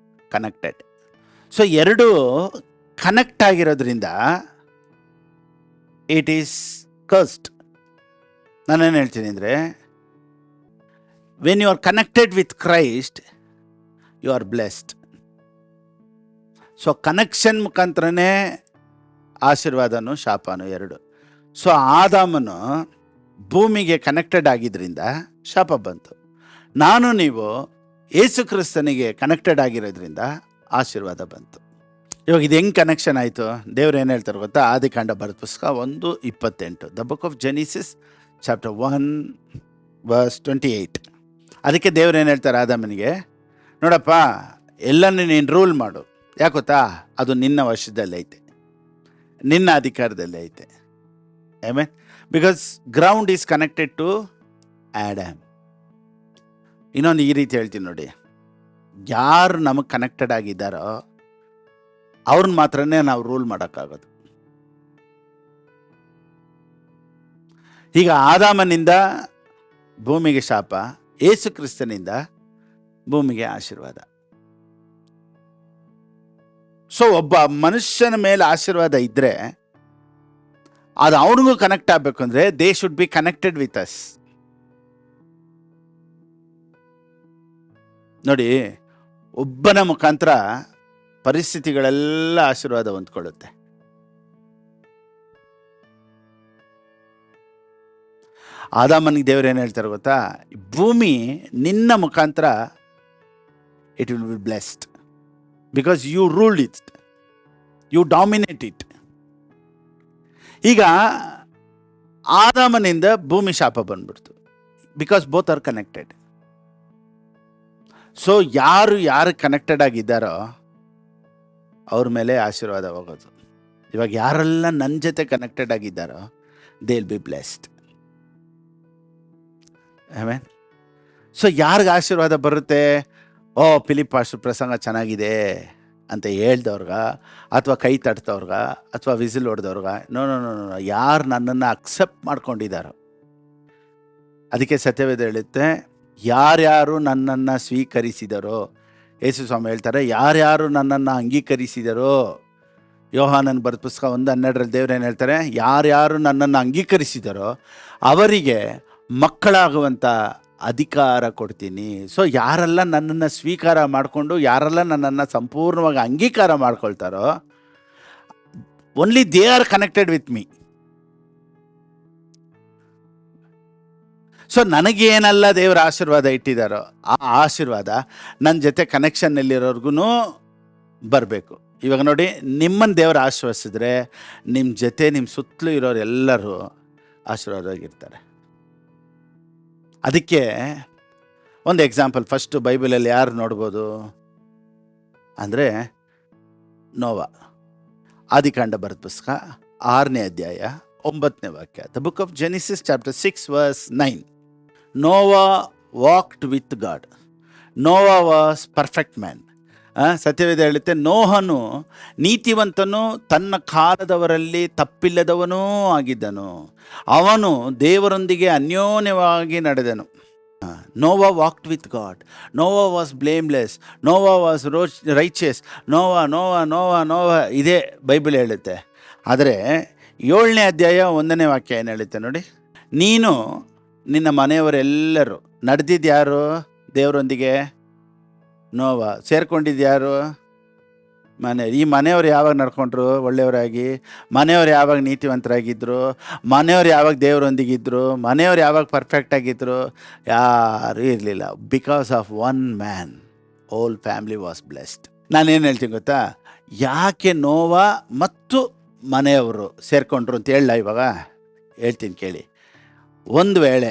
ಕನೆಕ್ಟೆಡ್. ಸೊ ಎರಡೂ ಕನೆಕ್ಟ್ ಆಗಿರೋದ್ರಿಂದ ಇಟ್ ಈಸ್ ಕರ್ಸ್ಡ್. ನಾನೇನು ಹೇಳ್ತೀನಿ ಅಂದರೆ, when you are connected with Christ you are blessed. So connection ಮುಖಾಂತರನೇ ಆಶೀರ್ವಾದನು ಶಾಪನು ಎರಡು. ಸೊ ಆದಾಮನು ಭೂಮಿಗೆ ಕನೆಕ್ಟೆಡ್ ಆಗಿದ್ದರಿಂದ ಶಾಪ ಬಂತು. ನಾನು ನೀವು ಯೇಸು ಕ್ರಿಸ್ತನಿಗೆ ಕನೆಕ್ಟೆಡ್ ಆಗಿರೋದ್ರಿಂದ ಆಶೀರ್ವಾದ ಬಂತು. ಇವಾಗ ಇದು ಹೆಂಗೆ ಕನೆಕ್ಷನ್ ಆಯಿತು? ದೇವ್ರು ಏನು ಹೇಳ್ತಾರೆ ಗೊತ್ತಾ? ಆದಿಕಾಂಡ ಬರೆದ ಪುಸ್ತಕ 1:28. The book of Genesis chapter 1:28. ಅದಕ್ಕೆ ದೇವ್ರು ಏನು ಹೇಳ್ತಾರೆ ಆದಾಮನಿಗೆ, ನೋಡಪ್ಪ, ಎಲ್ಲನೂ ನೀನು ರೂಲ್ ಮಾಡು. ಯಾಕೆ ಗೊತ್ತಾ? ಅದು ನಿನ್ನ ವಶದಲ್ಲಿ ಐತೆ, ನಿನ್ನ ಅಧಿಕಾರದಲ್ಲಿ ಐತೆ. ಆಮೇಲೆ because ground is connected to Adam. ಇನ್ನೊಂದು ಈ ರೀತಿ ಹೇಳ್ತೀನಿ ನೋಡಿ, ಯಾರು ನಮಗೆ ಕನೆಕ್ಟೆಡ್ ಆಗಿದ್ದಾರೋ ಅವ್ರನ್ನ ಮಾತ್ರನೇ ನಾವು ರೂಲ್ ಮಾಡೋಕ್ಕಾಗೋದು. ಈಗ ಆದಾಮನಿಂದ ಭೂಮಿಗೆ ಶಾಪ, ಯೇಸು ಕ್ರಿಸ್ತನಿಂದ ಭೂಮಿಗೆ ಆಶೀರ್ವಾದ. ಸೊ ಒಬ್ಬ ಮನುಷ್ಯನ ಮೇಲೆ ಆಶೀರ್ವಾದ ಇದ್ದರೆ ಅದು ಅವನಿಗೂ ಕನೆಕ್ಟ್ ಆಗಬೇಕು ಅಂದರೆ they should be connected with us. ನೋಡಿ, ಒಬ್ಬನ ಮುಖಾಂತರ ಪರಿಸ್ಥಿತಿಗಳೆಲ್ಲ ಆಶೀರ್ವಾದ ಹೊಂದ್ಕೊಳ್ಳುತ್ತೆ. ಆದಾಮನಿಗೆ ದೇವರು ಏನು ಹೇಳ್ತಾರೆ ಗೊತ್ತಾ? ಭೂಮಿ ನಿನ್ನ ಮುಖಾಂತರ it will be blessed because you ruled it, you dominate it. ಈಗ ಆದಾಮನಿಂದ ಭೂಮಿ ಶಾಪ ಬಂದ್ಬಿಡ್ತು. Because both are connected. So ಯಾರು ಕನೆಕ್ಟೆಡ್ ಆಗಿದ್ದಾರೋ ಅವ್ರ ಮೇಲೆ ಆಶೀರ್ವಾದ ಹೋಗೋದು. ಇವಾಗ ಯಾರೆಲ್ಲ ನನ್ನ ಜೊತೆ ಕನೆಕ್ಟೆಡ್ ಆಗಿದ್ದಾರೋ they will be blessed. Amen. So ಯಾರಿಗೆ ಆಶೀರ್ವಾದ ಬರುತ್ತೆ? ಓ ಫಿಲಿಪ್ ಪಾಸ್ಟರ್ ಪ್ರಸಂಗ ಚೆನ್ನಾಗಿದೆ ಅಂತ ಹೇಳ್ದವ್ರಿಗ, ಅಥವಾ ಕೈ ತಟ್ತವ್ರಿಗ, ಅಥವಾ ವಿಸಿಲ್ ಹೊಡೆದವ್ರಿಗ? No no no no. ಯಾರು ನನ್ನನ್ನು ಅಕ್ಸೆಪ್ಟ್ ಮಾಡ್ಕೊಂಡಿದ್ದಾರೋ. ಅದಕ್ಕೆ ಸತ್ಯವೇದ ಹೇಳುತ್ತೆ, ಯಾರ್ಯಾರು ನನ್ನನ್ನು ಸ್ವೀಕರಿಸಿದರೋ, ಯೇಸು ಸ್ವಾಮಿ ಹೇಳ್ತಾರೆ, ಯಾರ್ಯಾರು ನನ್ನನ್ನು ಅಂಗೀಕರಿಸಿದರೋ. ಯೋಹಾನನ ಬರೆದ ಪುಸ್ತಕ 1:12 ದೇವ್ರೇನು ಹೇಳ್ತಾರೆ? ಯಾರ್ಯಾರು ನನ್ನನ್ನು ಅಂಗೀಕರಿಸಿದರೋ ಅವರಿಗೆ ಮಕ್ಕಳಾಗುವಂಥ ಅಧಿಕಾರ ಕೊಡ್ತೀನಿ. ಸೊ ಯಾರೆಲ್ಲ ನನ್ನನ್ನು ಸ್ವೀಕಾರ ಮಾಡಿಕೊಂಡು, ಯಾರೆಲ್ಲ ನನ್ನನ್ನು ಸಂಪೂರ್ಣವಾಗಿ ಅಂಗೀಕಾರ ಮಾಡ್ಕೊಳ್ತಾರೋ, only they are connected with me. So ನನಗೇನೆಲ್ಲ ದೇವರ ಆಶೀರ್ವಾದ ಇಟ್ಟಿದ್ದಾರೋ ಆ ಆಶೀರ್ವಾದ ನನ್ನ ಜೊತೆ ಕನೆಕ್ಷನ್ನಲ್ಲಿರೋರ್ಗು ಬರಬೇಕು. ಇವಾಗ ನೋಡಿ, ನಿಮ್ಮನ್ನು ದೇವರು ಆಶ್ವಾಸಿಸಿದ್ರೆ ನಿಮ್ಮ ಜೊತೆ ನಿಮ್ಮ ಸುತ್ತಲೂ ಇರೋರು ಎಲ್ಲರೂ ಆಶೀರ್ವಾದವಾಗಿರ್ತಾರೆ. ಅದಕ್ಕೆ ಒಂದು ಎಕ್ಸಾಂಪಲ್ ಫಸ್ಟು ಬೈಬಲಲ್ಲಿ ಯಾರು ನೋಡ್ಬೋದು ಅಂದರೆ ನೋವ. ಆದಿಕಾಂಡ ಬರೆದ ಪುಸ್ತಕ 6ನೇ ಅಧ್ಯಾಯ 9ನೇ ವಾಕ್ಯ. The book of Genesis chapter 6 verse 9. Noah walked with God. Noah was perfect man. ಸತ್ಯವೇದ ಹೇಳುತ್ತೆ, ನೋಹನು ನೀತಿವಂತನು, ತನ್ನ ಕಾಲದವರಲ್ಲಿ ತಪ್ಪಿಲ್ಲದವನೂ ಆಗಿದ್ದನು, ಅವನು ದೇವರೊಂದಿಗೆ ಅನ್ಯೋನ್ಯವಾಗಿ ನಡೆದನು. Noah walked with God. Noah was blameless. Noah was righteous. Noah ಇದೇ ಬೈಬಲ್ ಹೇಳುತ್ತೆ. ಆದರೆ 7ನೇ ಅಧ್ಯಾಯ 1ನೇ ವಾಕ್ಯ ಏನು ಹೇಳುತ್ತೆ ನೋಡಿ. ನೀನು ನಿನ್ನ ಮನೆಯವರೆಲ್ಲರೂ ನಡೆದಿದ್ಯಾರು ದೇವರೊಂದಿಗೆ? ನೋವ. ಸೇರ್ಕೊಂಡಿದ್ಯಾರು? ಈ ಮನೆಯವ್ರು ಯಾವಾಗ ನಡ್ಕೊಂಡ್ರು ಒಳ್ಳೆಯವರಾಗಿ? ಮನೆಯವ್ರು ಯಾವಾಗ ನೀತಿವಂತರಾಗಿದ್ದರು? ಮನೆಯವ್ರು ಯಾವಾಗ ದೇವರೊಂದಿಗಿದ್ರು? ಮನೆಯವ್ರು ಯಾವಾಗ ಪರ್ಫೆಕ್ಟ್ ಆಗಿದ್ರು? ಯಾರೂ ಇರಲಿಲ್ಲ. Because of one man whole family was blessed. ನಾನೇನು ಹೇಳ್ತೀನಿ ಗೊತ್ತಾ? ಯಾಕೆ ನೋವ ಮತ್ತು ಮನೆಯವರು ಸೇರ್ಕೊಂಡ್ರು ಅಂತ ಹೇಳಲ್ಲ ಇವಾಗ? ಹೇಳ್ತೀನಿ ಕೇಳಿ. ಒಂದು ವೇಳೆ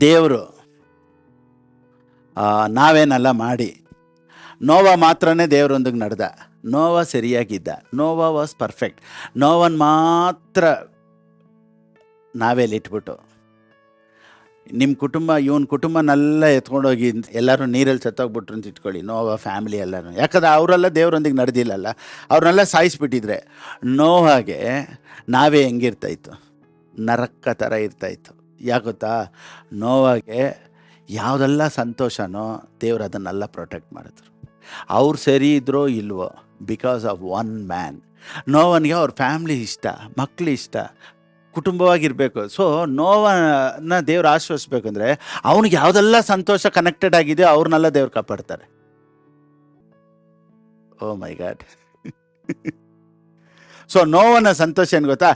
ದೇವರು ನಾವೇನೆಲ್ಲ ಮಾಡಿ ನೋವ ಮಾತ್ರನೇ ದೇವರೊಂದಿಗೆ ನಡೆದ, ನೋವ ಸರಿಯಾಗಿದ್ದ, ನೋವ ವಾಸ್ ಪರ್ಫೆಕ್ಟ್, ನೋವನ್ ಮಾತ್ರ ನಾವೇಲಿಟ್ಬಿಟ್ಟು ನಿಮ್ಮ ಕುಟುಂಬ ಇವನ ಕುಟುಂಬನೆಲ್ಲ ಎತ್ಕೊಂಡೋಗಿ ಎಲ್ಲರೂ ನೀರಲ್ಲಿ ಸತ್ತೋಗ್ಬಿಟ್ರು ಅಂತ ಇಟ್ಕೊಳ್ಳಿ, ನೋವ ಫ್ಯಾಮಿಲಿ ಎಲ್ಲರೂ. ಯಾಕಂದ್ರೆ ಅವರೆಲ್ಲ ದೇವರೊಂದಿಗೆ ನಡೆದಿಲ್ಲಲ್ಲ, ಅವ್ರನ್ನೆಲ್ಲ ಸಾಯಿಸ್ಬಿಟ್ಟಿದ್ರೆ ನೋವಾಗೆ ನಾವೇ ಹೆಂಗಿರ್ತಾಯಿತ್ತು? ನರಕ ಥರ ಇರ್ತಾಯಿತ್ತು. ಯಾಕೆ ಗೊತ್ತಾ? ನೋವಾಗೆ ಯಾವುದೆಲ್ಲ ಸಂತೋಷನೋ ದೇವ್ರು ಅದನ್ನೆಲ್ಲ ಪ್ರೊಟೆಕ್ಟ್ ಮಾಡಿದ್ರು. ಅವ್ರು ಸರಿ ಇದ್ರೋ ಇಲ್ವೋ, ಬಿಕಾಸ್ ಆಫ್ ಒನ್ ಮ್ಯಾನ್. ನೋವನಿಗೆ ಅವ್ರ ಫ್ಯಾಮ್ಲಿ ಇಷ್ಟ, ಮಕ್ಕಳು ಇಷ್ಟ, ಕುಟುಂಬವಾಗಿರಬೇಕು. ಸೊ ನೋವನ್ನ ದೇವ್ರು ಆಶ್ವಸಿಸ್ಬೇಕು ಅಂದರೆ ಅವ್ನಿಗೆ ಯಾವುದೆಲ್ಲ ಸಂತೋಷ ಕನೆಕ್ಟೆಡ್ ಆಗಿದೆ ಅವ್ರನ್ನೆಲ್ಲ ದೇವ್ರು ಕಾಪಾಡ್ತಾರೆ. ಓ ಮೈ ಗಾಡ್. ಸೊ ನೋವನ ಸಂತೋಷ ಏನು ಗೊತ್ತಾ?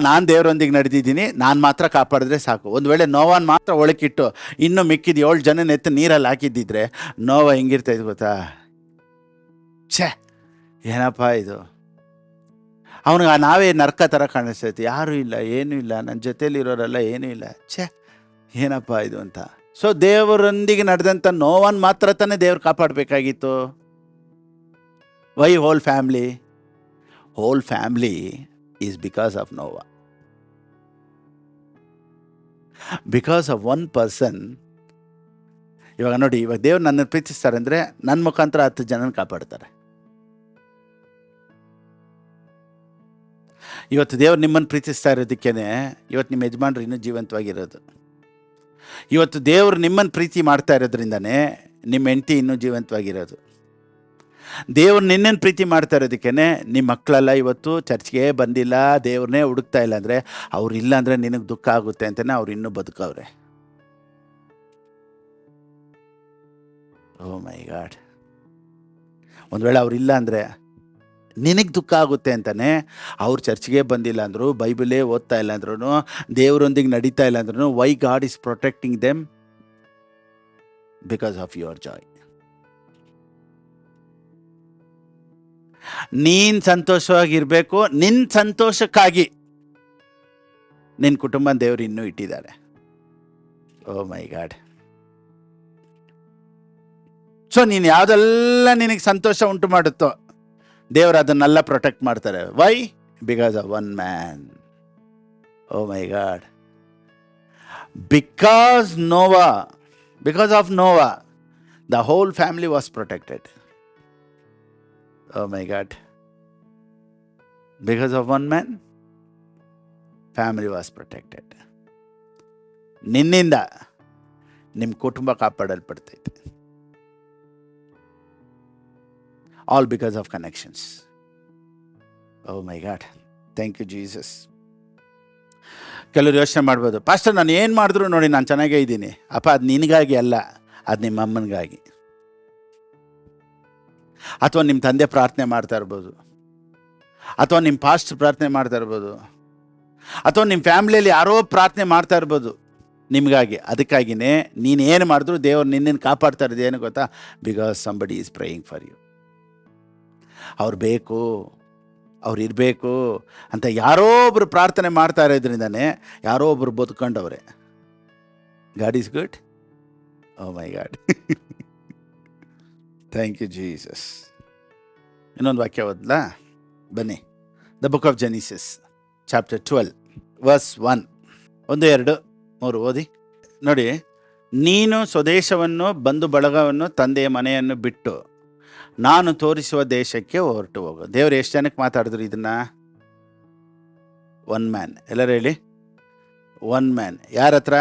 ನಾನು ದೇವರೊಂದಿಗೆ ನಡೆದಿದ್ದೀನಿ, ನಾನು ಮಾತ್ರ ಕಾಪಾಡಿದ್ರೆ ಸಾಕು. ಒಂದು ವೇಳೆ ನೋವನ್ ಮಾತ್ರ ಒಳಕಿಟ್ಟು ಇನ್ನೂ ಮಿಕ್ಕಿದ 7 ಜನ ಎತ್ತು ನೀರಲ್ಲಿ ಹಾಕಿದ್ದಿದ್ರೆ ನೋವ ಹೆಂಗಿರ್ತಾಯಿದ್ದು ಗೊತ್ತಾ? ಛೇ ಏನಪ್ಪ ಇದು, ಅವನಿಗೆ ನಾವೇ ನರ್ಕ ಥರ ಕಾಣಿಸ್ತೈತಿ. ಯಾರೂ ಇಲ್ಲ, ಏನೂ ಇಲ್ಲ, ನನ್ನ ಜೊತೇಲಿರೋರೆಲ್ಲ ಏನೂ ಇಲ್ಲ, ಛೇ ಏನಪ್ಪ ಇದು ಅಂತ. ಸೊ ದೇವರೊಂದಿಗೆ ನಡೆದಂಥ ನೋವನ್ ಮಾತ್ರ ತಾನೇ ದೇವ್ರು ಕಾಪಾಡಬೇಕಾಗಿತ್ತು. Why whole family? Whole family is because of Noah. Because of one person. ಇವಾಗ ನೋಡಿ, ಇವಾಗ ದೇವ್ರು ನನ್ನ ಪ್ರೀತಿಸ್ತಾರೆ ಅಂದರೆ ನನ್ನ ಮುಖಾಂತರ 10 ಜನನ ಕಾಪಾಡ್ತಾರೆ. ಇವತ್ತು ದೇವ್ರು ನಿಮ್ಮನ್ನು ಪ್ರೀತಿಸ್ತಾ ಇರೋದಕ್ಕೇನೆ ಇವತ್ತು ನಿಮ್ಮ ಯಜಮಾನ್ರು ಇನ್ನೂ ಜೀವಂತವಾಗಿರೋದು. ಇವತ್ತು ದೇವ್ರು ನಿಮ್ಮನ್ನು ಪ್ರೀತಿ ಮಾಡ್ತಾ ಇರೋದ್ರಿಂದನೇ ನಿಮ್ಮ ಹೆಂಡತಿ ಇನ್ನೂ ಜೀವಂತವಾಗಿರೋದು. ದೇವ್ರು ನಿನ್ನನ್ನು ಪ್ರೀತಿ ಮಾಡ್ತಾ ಇರೋದಕ್ಕೇ ನಿಮ್ಮ ಮಕ್ಕಳೆಲ್ಲ ಇವತ್ತು ಚರ್ಚ್ಗೆ ಬಂದಿಲ್ಲ, ದೇವ್ರನ್ನೇ ಹುಡುಕ್ತಾ ಇಲ್ಲ ಅಂದರೆ, ಅವ್ರು ಇಲ್ಲ ಅಂದರೆ ನಿನಗೆ ದುಃಖ ಆಗುತ್ತೆ ಅಂತಲೇ ಅವ್ರು ಇನ್ನೂ ಬದುಕವ್ರೆ. ಓ ಮೈ ಗಾಡ್. ಒಂದು ವೇಳೆ ಅವ್ರಿಲ್ಲ ಅಂದರೆ ನಿನಗೆ ದುಃಖ ಆಗುತ್ತೆ ಅಂತಲೇ ಅವ್ರು ಚರ್ಚ್ಗೆ ಬಂದಿಲ್ಲ ಅಂದರು, ಬೈಬಲೇ ಓದ್ತಾ ಇಲ್ಲ ಅಂದ್ರೂ, ದೇವರೊಂದಿಗೆ ನಡೀತಾ ಇಲ್ಲ ಅಂದ್ರೂ, Y god is protecting them? Because of your Joy. ನೀನು ಸಂತೋಷವಾಗಿರಬೇಕು. ನಿನ್ನ ಸಂತೋಷಕ್ಕಾಗಿ ನಿನ್ನ ಕುಟುಂಬ ದೇವರು ಇನ್ನೂ ಇಟ್ಟಿದ್ದಾರೆ. ಓ ಮೈ ಗಾಡ್. ಸೊ ನೀನು ಯಾವುದೆಲ್ಲ ನಿನಗೆ ಸಂತೋಷ ಉಂಟು ಮಾಡುತ್ತೋ ದೇವರು ಅದನ್ನೆಲ್ಲ ಪ್ರೊಟೆಕ್ಟ್ ಮಾಡ್ತಾರೆ. Why? Because of one man. Oh my God. Because of Noah the whole family was protected. Oh my God. Because of one man, family was protected. ನಿನ್ನಿಂದ ನಿಮ್ಮ ಕುಟುಂಬ ಕಾಪಾಡಲ್ಪಡ್ತೈತೆ. All because of connections. Oh my God. Thank you, Jesus. ಕೆಲವರು ಯೋಚನೆ ಮಾಡ್ಬೋದು, pastor ನಾನು ಏನು ಮಾಡಿದ್ರು ನೋಡಿ ನಾನು ಚೆನ್ನಾಗೇ ಇದ್ದೀನಿ. ಅಪ್ಪ ಅದು ನಿನಗಾಗಿ ಅಲ್ಲ, ಅದು ನಿಮ್ಮ ಅಮ್ಮನಿಗಾಗಿ. ಅಥವಾ ನಿಮ್ಮ ತಂದೆ ಪ್ರಾರ್ಥನೆ ಮಾಡ್ತಾ ಇರ್ಬೋದು, ಅಥವಾ ನಿಮ್ಮ ಪಾಸ್ಟರ್ ಪ್ರಾರ್ಥನೆ ಮಾಡ್ತಾ ಇರ್ಬೋದು, ಅಥವಾ ನಿಮ್ಮ ಫ್ಯಾಮಿಲಿಯಲ್ಲಿ ಯಾರೋ ಪ್ರಾರ್ಥನೆ ಮಾಡ್ತಾ ಇರ್ಬೋದು ನಿಮಗಾಗಿ. ಅದಕ್ಕಾಗಿಯೇ ನೀನು ಏನು ಮಾಡಿದ್ರು ದೇವರು ನಿನ್ನನ್ನು ಕಾಪಾಡ್ತಾ ಇರೋದು ಏನು ಗೊತ್ತಾ? Because somebody is praying for you. ಅವ್ರು ಬೇಕು, ಅವ್ರು ಇರಬೇಕು ಅಂತ ಯಾರೋ ಒಬ್ರು ಪ್ರಾರ್ಥನೆ ಮಾಡ್ತಾ ಇರೋದ್ರಿಂದನೇ ಯಾರೋ ಒಬ್ರು ಬದುಕೊಂಡವ್ರೆ. God is good. Oh my God. Thank you Jesus. ಇನ್ನೊಂದು ವಾಕ್ಯ ಓದ್ಲಾ? ಬನ್ನಿ. The book of Genesis chapter 12 verse 1. 1, 2, 3 ಓದಿ ನೋಡಿ. ನೀನು ಸ್ವದೇಶವನ್ನು ಬಂಧು ಬಳಗವನ್ನು ತಂದೆಯ ಮನೆಯನ್ನು ಬಿಟ್ಟು ನಾನು ತೋರಿಸುವ ದೇಶಕ್ಕೆ ಹೊರಟು ಹೋಗು. ದೇವ್ರು ಎಷ್ಟು ಜನಕ್ಕೆ ಮಾತಾಡಿದ್ರು ಇದನ್ನ? One man. ಎಲ್ಲರೂ ಹೇಳಿ, ಒನ್ ಮ್ಯಾನ್. ಯಾರ ಹತ್ರ?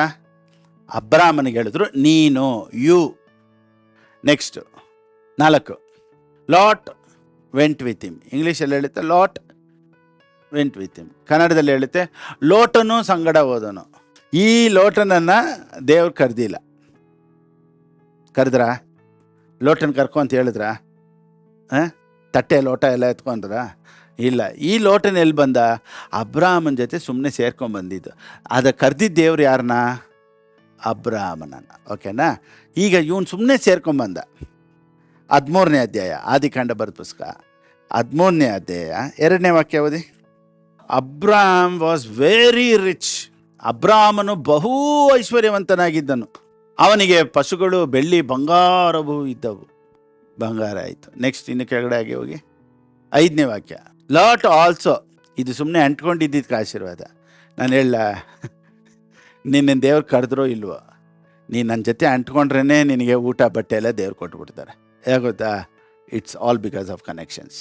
ಅಬ್ರಾಮನಿಗೆ ಹೇಳಿದ್ರು, ನೀನು, you. Next 4, Lot went with him. ಇಂಗ್ಲೀಷಲ್ಲಿ ಹೇಳುತ್ತೆ ಲಾಟ್ ವೆಂಟ್ ವಿತ್ ಹಿಮ್. ಕನ್ನಡದಲ್ಲಿ ಹೇಳುತ್ತೆ ಲೋಟನು ಸಂಗಡ ಹೋದನು. ಈ ಲೋಟನನ್ನು ದೇವ್ರು ಕರೆದಿಲ್ಲ. ಕರೆದ್ರ? ಲೋಟನ್ ಕರ್ಕೊ ಅಂತ ಹೇಳಿದ್ರ? ತಟ್ಟೆ ಲೋಟ ಎಲ್ಲ ಎತ್ಕೊಂಡ್ರ? ಇಲ್ಲ. ಈ ಲೋಟನ ಎಲ್ಲಿ ಬಂದ? ಅಬ್ರಾಮನ ಜೊತೆ ಸುಮ್ಮನೆ ಸೇರ್ಕೊಂಡ್ಬಂದಿದ್ದು. ಅದು ಕರೆದಿದ್ದ ದೇವ್ರು ಯಾರನ್ನ? ಅಬ್ರಾಮನನ್ನ. ಓಕೆನಾ? ಈಗ ಇವನು ಸುಮ್ಮನೆ ಸೇರ್ಕೊಂಬಂದ. 13ನೇ ಅಧ್ಯಾಯ ಆದಿಕಾಂಡ ಬರೆದ ಪುಸ್ತಕ 13ನೇ ಅಧ್ಯಾಯ 2ನೇ ವಾಕ್ಯ ಓದಿ. ಅಬ್ರಾಮ್ ವಾಸ್ ವೆರಿ ರಿಚ್. ಅಬ್ರಾಮನು ಬಹು ಐಶ್ವರ್ಯವಂತನಾಗಿದ್ದನು. ಅವನಿಗೆ ಪಶುಗಳು, ಬೆಳ್ಳಿ, ಬಂಗಾರವು ಇದ್ದವು. ಬಂಗಾರ ಆಯಿತು. ನೆಕ್ಸ್ಟ್ ಇನ್ನು ಕೆಳಗಡೆ ಆಗಿ ಹೋಗಿ 5ನೇ ವಾಕ್ಯ. Lot also. ಇದು ಸುಮ್ಮನೆ ಅಂಟ್ಕೊಂಡಿದ್ದಕ್ಕೆ ಆಶೀರ್ವಾದ. ನಾನು ಹೇಳ, ನಿನ್ನ ದೇವ್ರು ಕರೆದ್ರೋ ಇಲ್ವೋ, ನೀನು ನನ್ನ ಜೊತೆ ಅಂಟ್ಕೊಂಡ್ರೇ ನಿನಗೆ ಊಟ ಬಟ್ಟೆ ಎಲ್ಲ ದೇವ್ರು ಕೊಟ್ಬಿಡ್ತಾರೆ. ಹೇಗೆ ಗೊತ್ತಾ? It's all because of connections.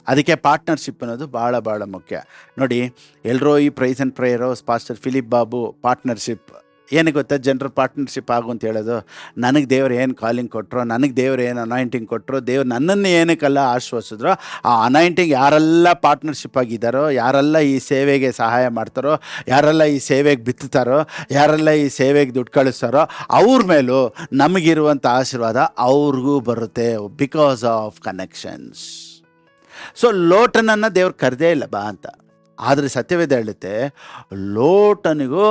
ಅದಕ್ಕೆ ಪಾರ್ಟ್ನರ್ಶಿಪ್ ಅನ್ನೋದು ಭಾಳ ಭಾಳ ಮುಖ್ಯ. ನೋಡಿ, ಎಲ್ಲರೂ ಈ praise and prayer pastor Philip Babu partnership ಏನು ಗೊತ್ತಾ? ಜನರ ಪಾರ್ಟ್ನರ್ಶಿಪ್ ಆಗು ಅಂತ ಹೇಳೋದು. ನನಗೆ ದೇವ್ರು ಏನು ಕಾಲಿಂಗ್ ಕೊಟ್ಟರೋ, ನನಗೆ ದೇವ್ರು ಏನು ಅನಾಯಿಂಟಿಂಗ್ ಕೊಟ್ಟರೋ, ದೇವ್ರು ನನ್ನನ್ನು ಏನಕ್ಕೆಲ್ಲ ಆಶ್ವಾಸಿದ್ರೋ, ಆ ಅನಾಯಿಂಟಿಂಗ್ ಯಾರೆಲ್ಲ ಪಾರ್ಟ್ನರ್ಶಿಪ್ ಆಗಿದ್ದಾರೋ, ಯಾರೆಲ್ಲ ಈ ಸೇವೆಗೆ ಸಹಾಯ ಮಾಡ್ತಾರೋ, ಯಾರೆಲ್ಲ ಈ ಸೇವೆಗೆ ಬಿತ್ತುತ್ತಾರೋ, ಯಾರೆಲ್ಲ ಈ ಸೇವೆಗೆ ದುಡ್ಡು ಕಳಿಸ್ತಾರೋ, ಅವ್ರ ಮೇಲೂ ನಮಗಿರುವಂಥ ಆಶೀರ್ವಾದ ಅವ್ರಿಗೂ ಬರುತ್ತೆ. Because of connections. ಸೊ ಲೋಟನನ್ನು ದೇವ್ರು ಕರೆದೇ ಇಲ್ಲ ಬಾ ಅಂತ. ಆದರೆ ಸತ್ಯವೇದ ಹೇಳುತ್ತೆ ಲೋಟನಿಗೂ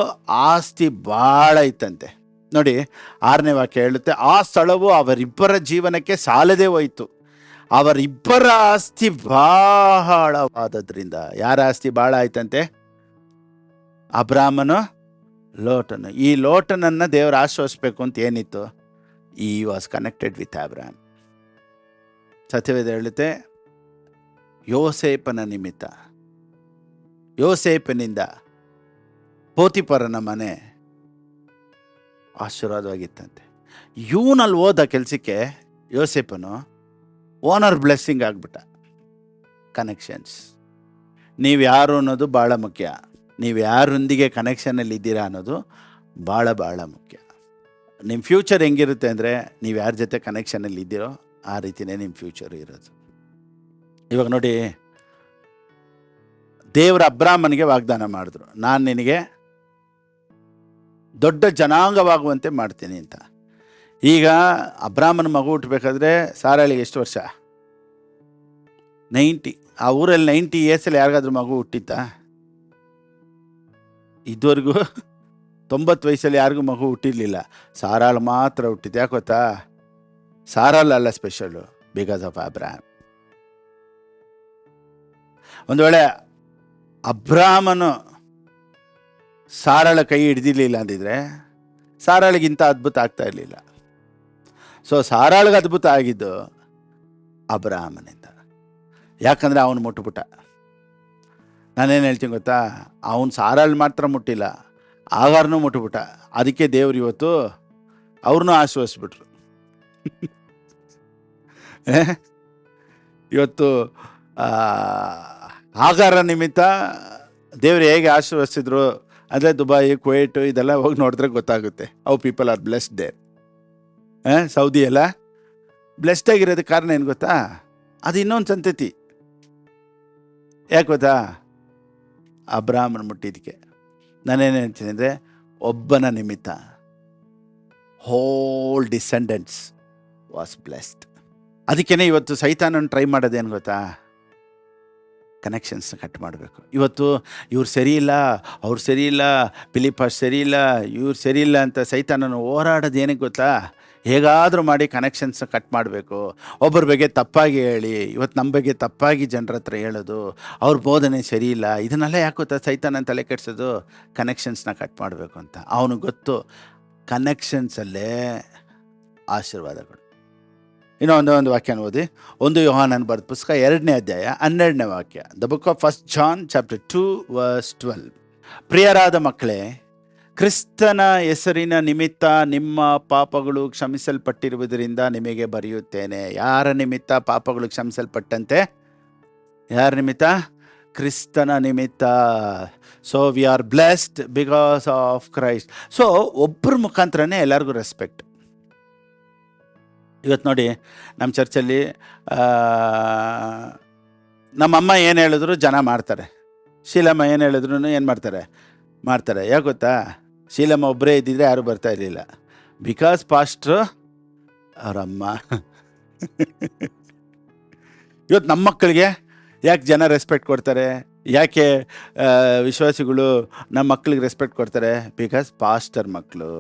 ಆಸ್ತಿ ಭಾಳ ಇತ್ತಂತೆ. ನೋಡಿ 6ನೇ ವಾಕ್ಯ ಹೇಳುತ್ತೆ, ಆ ಸ್ಥಳವು ಅವರಿಬ್ಬರ ಜೀವನಕ್ಕೆ ಸಾಲದೇ ಹೋಯಿತು. ಅವರಿಬ್ಬರ ಆಸ್ತಿ ಬಹಳವಾದದ್ರಿಂದ. ಯಾರ ಆಸ್ತಿ ಭಾಳ ಆಯ್ತಂತೆ? ಅಬ್ರಾಮನು, ಲೋಟನು. ಈ ಲೋಟನನ್ನು ದೇವರು ಆಶ್ವಾಸಿಸ್ಬೇಕು ಅಂತ ಏನಿತ್ತು? ಈ ವಾಸ್ ಕನೆಕ್ಟೆಡ್ ವಿತ್ ಅಬ್ರಾಮ್. ಸತ್ಯವೇದ ಹೇಳುತ್ತೆ ಯೋಸೇಪನ ನಿಮಿತ್ತ, ಯೋಸೇಪನಿಂದ ಪೋತಿಫರನ ಮನೆ ಆಶೀರ್ವಾದವಾಗಿತ್ತಂತೆ. ಇವನಲ್ಲಿ ಹೋದ ಕೆಲಸಕ್ಕೆ ಯೋಸೇಪನು ಓನರ್ ಬ್ಲೆಸ್ಸಿಂಗ್ ಆಗ್ಬಿಟ್ಟ. ಕನೆಕ್ಷನ್ಸ್. ನೀವು ಯಾರು ಅನ್ನೋದು ಭಾಳ ಮುಖ್ಯ. ನೀವು ಯಾರೊಂದಿಗೆ ಕನೆಕ್ಷನಲ್ಲಿ ಇದ್ದೀರಾ ಅನ್ನೋದು ಭಾಳ ಭಾಳ ಮುಖ್ಯ. ನಿಮ್ಮ ಫ್ಯೂಚರ್ ಹೆಂಗಿರುತ್ತೆ ಅಂದರೆ, ನೀವು ಯಾರ ಜೊತೆ ಕನೆಕ್ಷನಲ್ಲಿ ಇದ್ದೀರೋ ಆ ರೀತಿಯೇ ನಿಮ್ಮ ಫ್ಯೂಚರ್ ಇರೋದು. ಇವಾಗ ನೋಡಿ, ದೇವರ ಅಬ್ರಾಮನಿಗೆ ವಾಗ್ದಾನ ಮಾಡಿದ್ರು, ನಾನು ನಿನಗೆ ದೊಡ್ಡ ಜನಾಂಗವಾಗುವಂತೆ ಮಾಡ್ತೀನಿ ಅಂತ. ಈಗ ಅಬ್ರಾಮನ ಮಗು ಹುಟ್ಟಬೇಕಾದ್ರೆ ಸಾರಾಳಿಗೆ ಎಷ್ಟು ವರ್ಷ? 90. ಆ ಊರಲ್ಲಿ 90 ಇಯರ್ಸಲ್ಲಿ ಯಾರಿಗಾದ್ರೂ ಮಗು ಹುಟ್ಟಿತ್ತಾ? ಇದುವರೆಗೂ 90 ವಯಸ್ಸಲ್ಲಿ ಯಾರಿಗೂ ಮಗು ಹುಟ್ಟಿರಲಿಲ್ಲ. ಸಾರಾಳು ಮಾತ್ರ ಹುಟ್ಟಿದ್ದು. ಯಾಕೆ ಗೊತ್ತಾ? ಸಾರಾಳಲ್ಲ ಸ್ಪೆಷಲ್ಲು, ಬಿಕಾಸ್ ಆಫ್ ಅಬ್ರಾಮ್. ಒಂದು ವೇಳೆ ಅಬ್ರಾಮನು ಸಾರಾಳ ಕೈ ಹಿಡ್ದಿರ್ಲಿಲ್ಲ ಅಂದಿದ್ರೆ ಸಾರಾಳಿಗಿಂತ ಅದ್ಭುತ ಆಗ್ತಾ ಇರಲಿಲ್ಲ. ಸೊ ಸಾರಾಳಿಗೆ ಅದ್ಭುತ ಆಗಿದ್ದು ಅಬ್ರಹಾಮನಿಂದ. ಯಾಕಂದರೆ ಅವನು ಮುಟ್ಬಿಟ್ಟ. ನಾನೇನು ಹೇಳ್ತೀನಿ ಗೊತ್ತಾ, ಅವನು ಸಾರಾಳು ಮಾತ್ರ ಮುಟ್ಟಿಲ್ಲ, ಆಗಾರನೂ ಮುಟ್ಬಿಟ್ಟ. ಅದಕ್ಕೆ ದೇವ್ರು ಇವತ್ತು ಅವ್ರನ್ನೂ ಆಶ್ವಸಿಸ್ಬಿಟ್ರು. ಇವತ್ತು ಆಗಾರ ನಿಮಿತ್ತ ದೇವ್ರು ಹೇಗೆ ಆಶೀರ್ವದಿಸಿದ್ರು ಅಂದರೆ ದುಬೈ, ಕುವೈಟು ಇದೆಲ್ಲ ಹೋಗಿ ನೋಡಿದ್ರೆ ಗೊತ್ತಾಗುತ್ತೆ. ಅವು people are blessed there. Saudi ಎಲ್ಲ ಬ್ಲೆಸ್ಡ್ ಆಗಿರೋದಕ್ಕೆ ಕಾರಣ ಏನು ಗೊತ್ತಾ, ಅದು ಇನ್ನೊಂದು ಸಂತತಿ. ಯಾಕೆ ಗೊತ್ತಾ, ಅಬ್ರಾಹ್ಮನ ಮುಟ್ಟಿದ್ದಕ್ಕೆ. ನಾನೇನು ಹೇಳ್ತೀನಿ ಅಂದರೆ, ಒಬ್ಬನ ನಿಮಿತ್ತ ಹೋಲ್ ಡಿಸೆಂಡೆಂಟ್ಸ್ ವಾಸ್ ಬ್ಲೆಸ್ಡ್. ಅದಕ್ಕೇ ಇವತ್ತು ಸೈತಾನನ್ನು ಟ್ರೈ ಮಾಡೋದೇನು ಗೊತ್ತಾ, ಕನೆಕ್ಷನ್ಸ್ನ ಕಟ್ ಮಾಡಬೇಕು. ಇವತ್ತು ಇವ್ರು ಸರಿ ಇಲ್ಲ, ಅವ್ರು ಸರಿ ಇಲ್ಲ, ಫಿಲಿಪಾಸ್ ಸರಿ ಇಲ್ಲ, ಇವ್ರು ಸರಿ ಇಲ್ಲ ಅಂತ ಸೈತಾನನ್ನು ಹೋರಾಡೋದು ಏನಕ್ಕೆ ಗೊತ್ತಾ, ಹೇಗಾದರೂ ಮಾಡಿ ಕನೆಕ್ಷನ್ಸ್ನ ಕಟ್ ಮಾಡಬೇಕು. ಒಬ್ಬರ ಬಗ್ಗೆ ತಪ್ಪಾಗಿ ಹೇಳಿ, ಇವತ್ತು ನಮ್ಮ ಬಗ್ಗೆ ತಪ್ಪಾಗಿ ಜನರ ಹತ್ರ ಹೇಳೋದು, ಅವ್ರ ಬೋಧನೆ ಸರಿ ಇಲ್ಲ, ಇದನ್ನೆಲ್ಲ ಯಾಕೆ ಗೊತ್ತಾ ಸೈತಾನನ ತಲೆ ಕೆಡಿಸೋದು, ಕನೆಕ್ಷನ್ಸ್ನ ಕಟ್ ಮಾಡಬೇಕು ಅಂತ. ಅವನಿಗೆ ಗೊತ್ತು ಕನೆಕ್ಷನ್ಸಲ್ಲೇ ಆಶೀರ್ವಾದಗಳು. ಇನ್ನೂ ಒಂದು ವಾಕ್ಯನ ಓದಿ, 1 ಯೋಹಾನನ ಬರೆದ ಪುಸ್ತಕ 2ನೇ ಅಧ್ಯಾಯ 12ನೇ ವಾಕ್ಯ. The book of 1 John chapter 2 verse 12. ಪ್ರಿಯರಾದ ಮಕ್ಕಳೇ, ಕ್ರಿಸ್ತನ ಹೆಸರಿನ ನಿಮಿತ್ತ ನಿಮ್ಮ ಪಾಪಗಳು ಕ್ಷಮಿಸಲ್ಪಟ್ಟಿರುವುದರಿಂದ ನಿಮಗೆ ಬರೆಯುತ್ತೇನೆ. ಯಾರ ನಿಮಿತ್ತ ಪಾಪಗಳು ಕ್ಷಮಿಸಲ್ಪಟ್ಟಂತೆ? ಯಾರ ನಿಮಿತ್ತ? ಕ್ರಿಸ್ತನ ನಿಮಿತ್ತ. So we are blessed because of Christ. So ಒಬ್ಬರ ಮುಖಾಂತರನೇ ಎಲ್ಲರಿಗೂ ರೆಸ್ಪೆಕ್ಟ್. ಇವತ್ತು ನೋಡಿ ನಮ್ಮ ಚರ್ಚಲ್ಲಿ ನಮ್ಮಮ್ಮ ಏನು ಹೇಳಿದ್ರು ಜನ ಮಾಡ್ತಾರೆ, ಶೀಲಮ್ಮ ಏನು ಹೇಳಿದ್ರು ಏನು ಮಾಡ್ತಾರೆ. ಯಾಕೆ ಗೊತ್ತಾ, ಶೀಲಮ್ಮ ಒಬ್ಬರೇ ಇದ್ದಿದ್ರೆ ಯಾರೂ ಬರ್ತಾ ಇರಲಿಲ್ಲ. ಬಿಕಾಸ್ ಪಾಸ್ಟ್ರು ಅವರಮ್ಮ. ಇವತ್ತು ನಮ್ಮ ಮಕ್ಕಳಿಗೆ ಯಾಕೆ ಜನ ರೆಸ್ಪೆಕ್ಟ್ ಕೊಡ್ತಾರೆ, ಯಾಕೆ ವಿಶ್ವಾಸಿಗಳು ನಮ್ಮ ಮಕ್ಕಳಿಗೆ ರೆಸ್ಪೆಕ್ಟ್ ಕೊಡ್ತಾರೆ? ಬಿಕಾಸ್ ಪಾಸ್ಟರ್ ಮಕ್ಕಳು.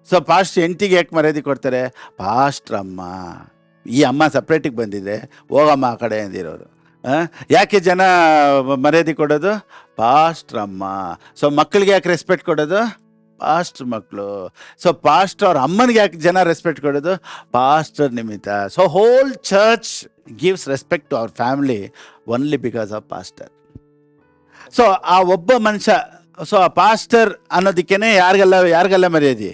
ಸೊ ಪಾಸ್ಟ್ ಹೆಂಡ್ತಿಗೆ ಯಾಕೆ ಮರ್ಯಾದೆ ಕೊಡ್ತಾರೆ? ಪಾಸ್ಟ್ರ್ ಅಮ್ಮ. ಈ ಅಮ್ಮ ಸಪ್ರೇಟಿಗೆ ಬಂದಿದೆ, ಹೋಗಮ್ಮ ಆ ಕಡೆ ಅಂದಿರೋರು. ಯಾಕೆ ಜನ ಮರ್ಯಾದೆ ಕೊಡೋದು? ಪಾಸ್ಟ್ರ್ ಅಮ್ಮ. ಸೊ ಮಕ್ಕಳಿಗೆ ಯಾಕೆ ರೆಸ್ಪೆಕ್ಟ್ ಕೊಡೋದು? ಪಾಸ್ಟ್ರ್ ಮಕ್ಕಳು. ಸೊ ಪಾಸ್ಟ್ರ್ ಅವ್ರ ಅಮ್ಮನಿಗೆ ಯಾಕೆ ಜನ ರೆಸ್ಪೆಕ್ಟ್ ಕೊಡೋದು? ಪಾಸ್ಟರ್ ನಿಮಿತ್ತ. So whole church gives respect to our family only because of pastor. So ಆ ಒಬ್ಬ ಮನುಷ್ಯ, ಸೊ ಆ ಪಾಸ್ಟರ್ ಅನ್ನೋದಕ್ಕೇನೆ ಯಾರಿಗೆಲ್ಲ ಮರ್ಯಾದೆ.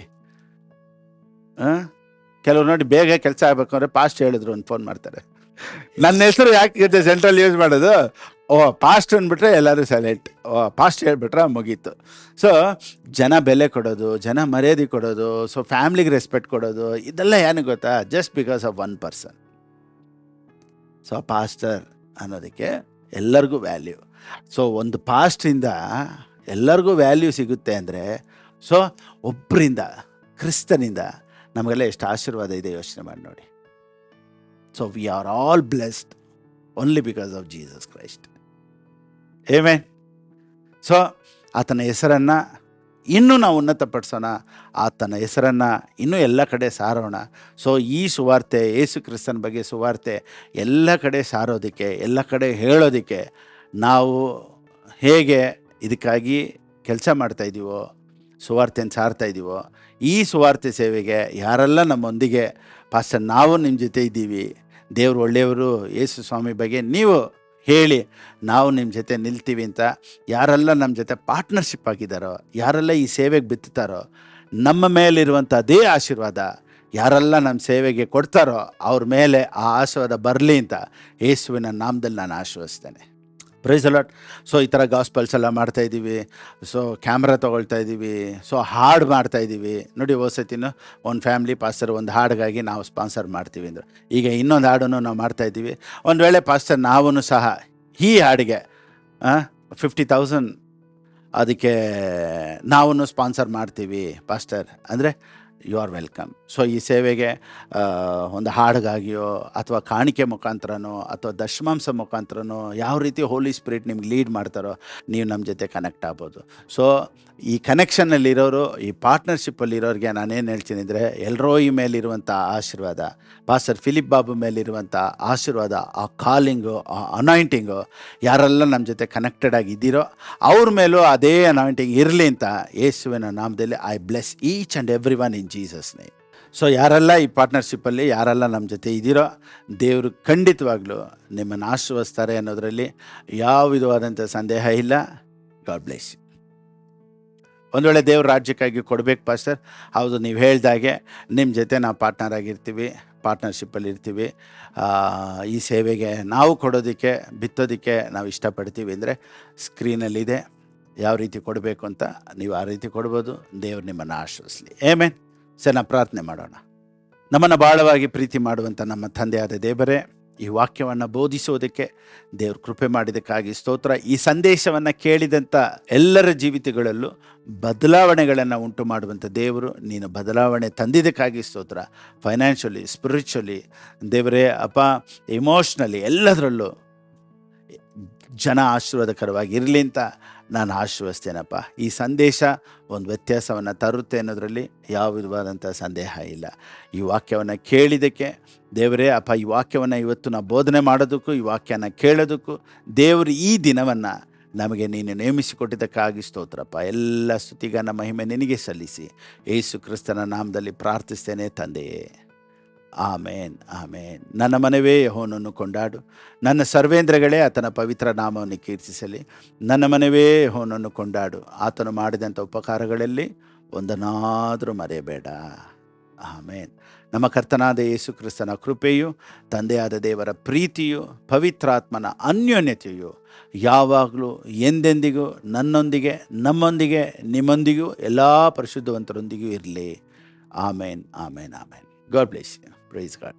ಕೆಲವ್ರು ನೋಡಿ ಬೇಗ ಕೆಲಸ ಆಗ್ಬೇಕು ಅಂದರೆ ಪಾಸ್ಟ್ ಹೇಳಿದ್ರು ಒಂದು ಫೋನ್ ಮಾಡ್ತಾರೆ. ನನ್ನ ಹೆಸರು ಯಾಕೆ ಸೆಂಟ್ರಲ್ ಯೂಸ್ ಮಾಡೋದು? ಪಾಸ್ಟ್ ಅಂದ್ಬಿಟ್ರೆ ಎಲ್ಲರೂ ಸೈಲೆಂಟ್. ಪಾಸ್ಟ್ ಹೇಳ್ಬಿಟ್ರೆ ಮುಗೀತು. ಸೊ ಜನ ಬೆಲೆ ಕೊಡೋದು, ಜನ ಮರ್ಯಾದೆ ಕೊಡೋದು, ಸೊ ಫ್ಯಾಮ್ಲಿಗೆ ರೆಸ್ಪೆಕ್ಟ್ ಕೊಡೋದು, ಇದೆಲ್ಲ ಏನು ಗೊತ್ತಾ, just because of one person. So pastor ಅನ್ನೋದಕ್ಕೆ ಎಲ್ಲರಿಗೂ ವ್ಯಾಲ್ಯೂ. ಸೊ ಒಂದು ಪಾಸ್ಟ್ರಿಂದ ಎಲ್ಲರಿಗೂ ವ್ಯಾಲ್ಯೂ ಸಿಗುತ್ತೆ ಅಂದರೆ, ಸೊ ಒಬ್ಬರಿಂದ, ಕ್ರಿಸ್ತನಿಂದ ನಮಗೆಲ್ಲ ಎಷ್ಟು ಆಶೀರ್ವಾದ ಇದೆ ಯೋಚನೆ ಮಾಡಿ ನೋಡಿ. So we are all blessed only because of Jesus Christ. Amen. So ಆತನ ಹೆಸರನ್ನು ಇನ್ನೂ ನಾವು ಉನ್ನತಪಡಿಸೋಣ, ಆತನ ಹೆಸರನ್ನು ಇನ್ನೂ ಎಲ್ಲ ಕಡೆ ಸಾರೋಣ. ಸೊ ಈ ಸುವಾರ್ತೆ, ಯೇಸು ಕ್ರಿಸ್ತನ ಬಗ್ಗೆ ಸುವಾರ್ತೆ ಎಲ್ಲ ಕಡೆ ಸಾರೋದಕ್ಕೆ, ಎಲ್ಲ ಕಡೆ ಹೇಳೋದಕ್ಕೆ ನಾವು ಹೇಗೆ ಇದಕ್ಕಾಗಿ ಕೆಲಸ ಮಾಡ್ತಾಯಿದ್ದೀವೋ, ಸುವಾರ್ತೆಯನ್ನು ಸಾರ್ತಾ ಇದ್ದೀವೋ, ಈ ಸುವಾರ್ತೆ ಸೇವೆಗೆ ಯಾರೆಲ್ಲ ನಮ್ಮೊಂದಿಗೆ ಪಾಸ್ಟರ್ ನಾವು ನಿಮ್ಮ ಜೊತೆ ಇದ್ದೀವಿ, ದೇವರು ಒಳ್ಳೆಯವರು, ಯೇಸು ಸ್ವಾಮಿ ಬಗ್ಗೆ ನೀವು ಹೇಳಿ ನಾವು ನಿಮ್ಮ ಜೊತೆ ನಿಲ್ತೀವಿ ಅಂತ ಯಾರೆಲ್ಲ ನಮ್ಮ ಜೊತೆ ಪಾರ್ಟ್ನರ್ಶಿಪ್ ಆಗಿದ್ದಾರೋ, ಯಾರೆಲ್ಲ ಈ ಸೇವೆಗೆ ಬಿತ್ತುತ್ತಾರೋ, ನಮ್ಮ ಮೇಲಿರುವಂಥ ಅದೇ ಆಶೀರ್ವಾದ ಯಾರೆಲ್ಲ ನಮ್ಮ ಸೇವೆಗೆ ಕೊಡ್ತಾರೋ ಅವ್ರ ಮೇಲೆ ಆ ಆಶೀರ್ವಾದ ಬರಲಿ ಅಂತ ಯೇಸುವಿನ ನಾಮದಲ್ಲಿ ನಾನು ಆಶೀರ್ವದಿಸ್ತೇನೆ. Praise the lord. ಸೊ ಈ ಥರ ಗಾಸ್ಪಲ್ಸ್ ಎಲ್ಲ ಮಾಡ್ತಾಯಿದ್ದೀವಿ. ಸೊ ಕ್ಯಾಮ್ರಾ ತೊಗೊಳ್ತಾ ಇದ್ದೀವಿ. ಸೊ ಹಾಡು ಮಾಡ್ತಾಯಿದ್ದೀವಿ ನೋಡಿ. ಹೊಸತಿನೂ ಒಂದು ಫ್ಯಾಮ್ಲಿ ಪಾಸ್ಟರ್ ಒಂದು ಹಾಡಿಗಾಗಿ ನಾವು ಸ್ಪಾನ್ಸರ್ ಮಾಡ್ತೀವಿ ಅಂದರು. ಈಗ ಇನ್ನೊಂದು ಹಾಡನ್ನು ನಾವು ಮಾಡ್ತಾಯಿದ್ದೀವಿ. ಒಂದು ವೇಳೆ ಪಾಸ್ಟರ್ ನಾವೂ ಸಹ ಈ ಹಾಡಿಗೆ 50,000 ಅದಕ್ಕೆ ನಾವು ಸ್ಪಾನ್ಸರ್ ಮಾಡ್ತೀವಿ ಪಾಸ್ಟರ್ ಅಂದರೆ ಯು ಆರ್ ವೆಲ್ಕಮ್. ಸೊ ಈ ಸೇವೆಗೆ ಒಂದು ಹಾಡಿಗಾಗಿಯೋ ಅಥವಾ ಕಾಣಿಕೆ ಮುಖಾಂತರನೋ ಅಥವಾ ದಶಮಾಂಶ ಮುಖಾಂತರನೋ ಯಾವ ರೀತಿ ಹೋಲಿ ಸ್ಪಿರಿಟ್ ನಿಮ್ಗೆ ಲೀಡ್ ಮಾಡ್ತಾರೋ ನೀವು ನಮ್ಮ ಜೊತೆ ಕನೆಕ್ಟ್ ಆಗ್ಬೋದು. ಸೊ ಈ ಕನೆಕ್ಷನ್ನಲ್ಲಿರೋರು, ಈ ಪಾರ್ಟ್ನರ್ಶಿಪ್ಪಲ್ಲಿರೋರಿಗೆ ನಾನೇನು ಹೇಳ್ತೀನಿ ಅಂದರೆ, ಎಲ್ರೋಯಿ ಮೇಲಿರುವಂಥ ಆಶೀರ್ವಾದ, ಪಾಸ್ಟರ್ ಫಿಲಿಪ್ ಬಾಬು ಮೇಲಿರುವಂಥ ಆಶೀರ್ವಾದ, ಆ ಕಾಲಿಂಗು, ಆ ಅನಾಯಿಂಟಿಂಗು ಯಾರೆಲ್ಲ ನಮ್ಮ ಜೊತೆ ಕನೆಕ್ಟೆಡ್ ಆಗಿದ್ದೀರೋ ಅವ್ರ ಮೇಲೂ ಅದೇ ಅನಾಯಿಂಟಿಂಗ್ ಇರಲಿ ಅಂತ ಯೇಸುವಿನ ನಾಮದಲ್ಲಿ I bless each and every one in Jesus name. So ಯಾರೆಲ್ಲ ಈ ಪಾರ್ಟ್ನರ್ಶಿಪ್ಪಲ್ಲಿ ಯಾರೆಲ್ಲ ನಮ್ಮ ಜೊತೆ ಇದ್ದೀರೋ ದೇವರು ಖಂಡಿತವಾಗ್ಲೂ ನಿಮ್ಮನ್ನು ಆಶೀರ್ವದಿಸ್ತಾರೆ ಅನ್ನೋದರಲ್ಲಿ ಯಾವ ವಿಧವಾದಂಥ ಸಂದೇಹ ಇಲ್ಲ. God bless you. ಒಂದು ವೇಳೆ ದೇವ್ರ ರಾಜ್ಯಕ್ಕಾಗಿ ಕೊಡಬೇಕು ಪಾಸ್ಟರ್, ಹೌದು, ನೀವು ಹೇಳ್ದಾಗೆ ನಿಮ್ಮ ಜೊತೆ ನಾವು ಪಾರ್ಟ್ನರ್ ಆಗಿರ್ತೀವಿ, ಪಾರ್ಟ್ನರ್ಶಿಪ್ಪಲ್ಲಿ ಇರ್ತೀವಿ, ಈ ಸೇವೆಗೆ ನಾವು ಕೊಡೋದಕ್ಕೆ, ಬಿತ್ತೋದಕ್ಕೆ ನಾವು ಇಷ್ಟಪಡ್ತೀವಿ ಅಂದರೆ ಸ್ಕ್ರೀನಲ್ಲಿದೆ ಯಾವ ರೀತಿ ಕೊಡಬೇಕು ಅಂತ, ನೀವು ಆ ರೀತಿ ಕೊಡ್ಬೋದು. ದೇವ್ರು ನಿಮ್ಮನ್ನು ಆಶೀರ್ವದಿಸಲಿ. ಆಮೆನ್. ಸರ್, ನಾವು ಪ್ರಾರ್ಥನೆ ಮಾಡೋಣ. ನಮ್ಮನ್ನು ಭಾಳವಾಗಿ ಪ್ರೀತಿ ಮಾಡುವಂಥ ನಮ್ಮ ತಂದೆಯಾದ ದೇವರೇ, ಈ ವಾಕ್ಯವನ್ನು ಬೋಧಿಸೋದಕ್ಕೆ ದೇವ್ರ ಕೃಪೆ ಮಾಡಿದ್ದಕ್ಕಾಗಿ ಸ್ತೋತ್ರ. ಈ ಸಂದೇಶವನ್ನು ಕೇಳಿದಂಥ ಎಲ್ಲರ ಜೀವಿತಗಳಲ್ಲೂ ಬದಲಾವಣೆಗಳನ್ನು ಉಂಟು ಮಾಡುವಂಥ ದೇವರು, ನೀನು ಬದಲಾವಣೆ ತಂದಿದ್ದಕ್ಕಾಗಿ ಸ್ತೋತ್ರ. ಫೈನಾನ್ಷಿಯಲಿ, ಸ್ಪಿರಿಚುವಲಿ ದೇವರೇ ಅಪ್ಪ, ಇಮೋಷ್ನಲಿ, ಎಲ್ಲದರಲ್ಲೂ ಜನ ಆಶೀರ್ವಾದಕರವಾಗಿ ಇರಲಿ ಅಂತ ನಾನು ಆಶೀರ್ವದಿಸ್ತೇನಪ್ಪ. ಈ ಸಂದೇಶ ಒಂದು ವ್ಯತ್ಯಾಸವನ್ನು ತರುತ್ತೆ ಅನ್ನೋದರಲ್ಲಿ ಯಾವ ವಿಧವಾದಂಥ ಸಂದೇಹ ಇಲ್ಲ. ಈ ವಾಕ್ಯವನ್ನು ಕೇಳಿದ್ದಕ್ಕೆ ದೇವರೇ ಅಪ್ಪ, ಈ ವಾಕ್ಯವನ್ನು ಇವತ್ತು ನಾವು ಬೋಧನೆ ಮಾಡೋದಕ್ಕೂ, ಈ ವಾಕ್ಯನ ಕೇಳೋದಕ್ಕೂ ದೇವರು ಈ ದಿನವನ್ನು ನಮಗೆ ನೀನು ನೇಮಿಸಿಕೊಟ್ಟಿದ್ದಕ್ಕಾಗಿ ಸ್ತೋತ್ರಪ್ಪ. ಎಲ್ಲ ಸ್ತುತಿಗಾನ ಮಹಿಮೆ ನಿನಗೆ ಸಲ್ಲಿಸಿ ಯೇಸು ಕ್ರಿಸ್ತನ ನಾಮದಲ್ಲಿ ಪ್ರಾರ್ಥಿಸ್ತೇನೆ ತಂದೆಯೇ. ಆಮೇನ್, ಆಮೇನ್. ನನ್ನ ಮನವೇ ಯೆಹೋವನನ್ನು ಕೊಂಡಾಡು, ನನ್ನ ಸರ್ವೇಂದ್ರಗಳೇ ಆತನ ಪವಿತ್ರ ನಾಮವನ್ನು ಕೀರ್ತಿಸಲಿ. ನನ್ನ ಮನವೇ ಯೆಹೋವನನ್ನು ಕೊಂಡಾಡು, ಆತನು ಮಾಡಿದಂಥ ಉಪಕಾರಗಳಲ್ಲಿ ಒಂದನ್ನಾದರೂ ಮರೆಯಬೇಡ. ಆಮೇನ್. ನಮ್ಮ ಕರ್ತನಾದ ಯೇಸು ಕ್ರಿಸ್ತನ ಕೃಪೆಯು, ತಂದೆಯಾದ ದೇವರ ಪ್ರೀತಿಯು, ಪವಿತ್ರಾತ್ಮನ ಅನ್ಯೋನ್ಯತೆಯು ಯಾವಾಗಲೂ ಎಂದೆಂದಿಗೂ ನನ್ನೊಂದಿಗೆ, ನಮ್ಮೊಂದಿಗೆ, ನಿಮ್ಮೊಂದಿಗೂ, ಎಲ್ಲ ಪರಿಶುದ್ಧವಂತರೊಂದಿಗೂ ಇರಲಿ. ಆಮೇನ್, ಆಮೇನ್, ಆಮೇನ್. God bless you. Praise God.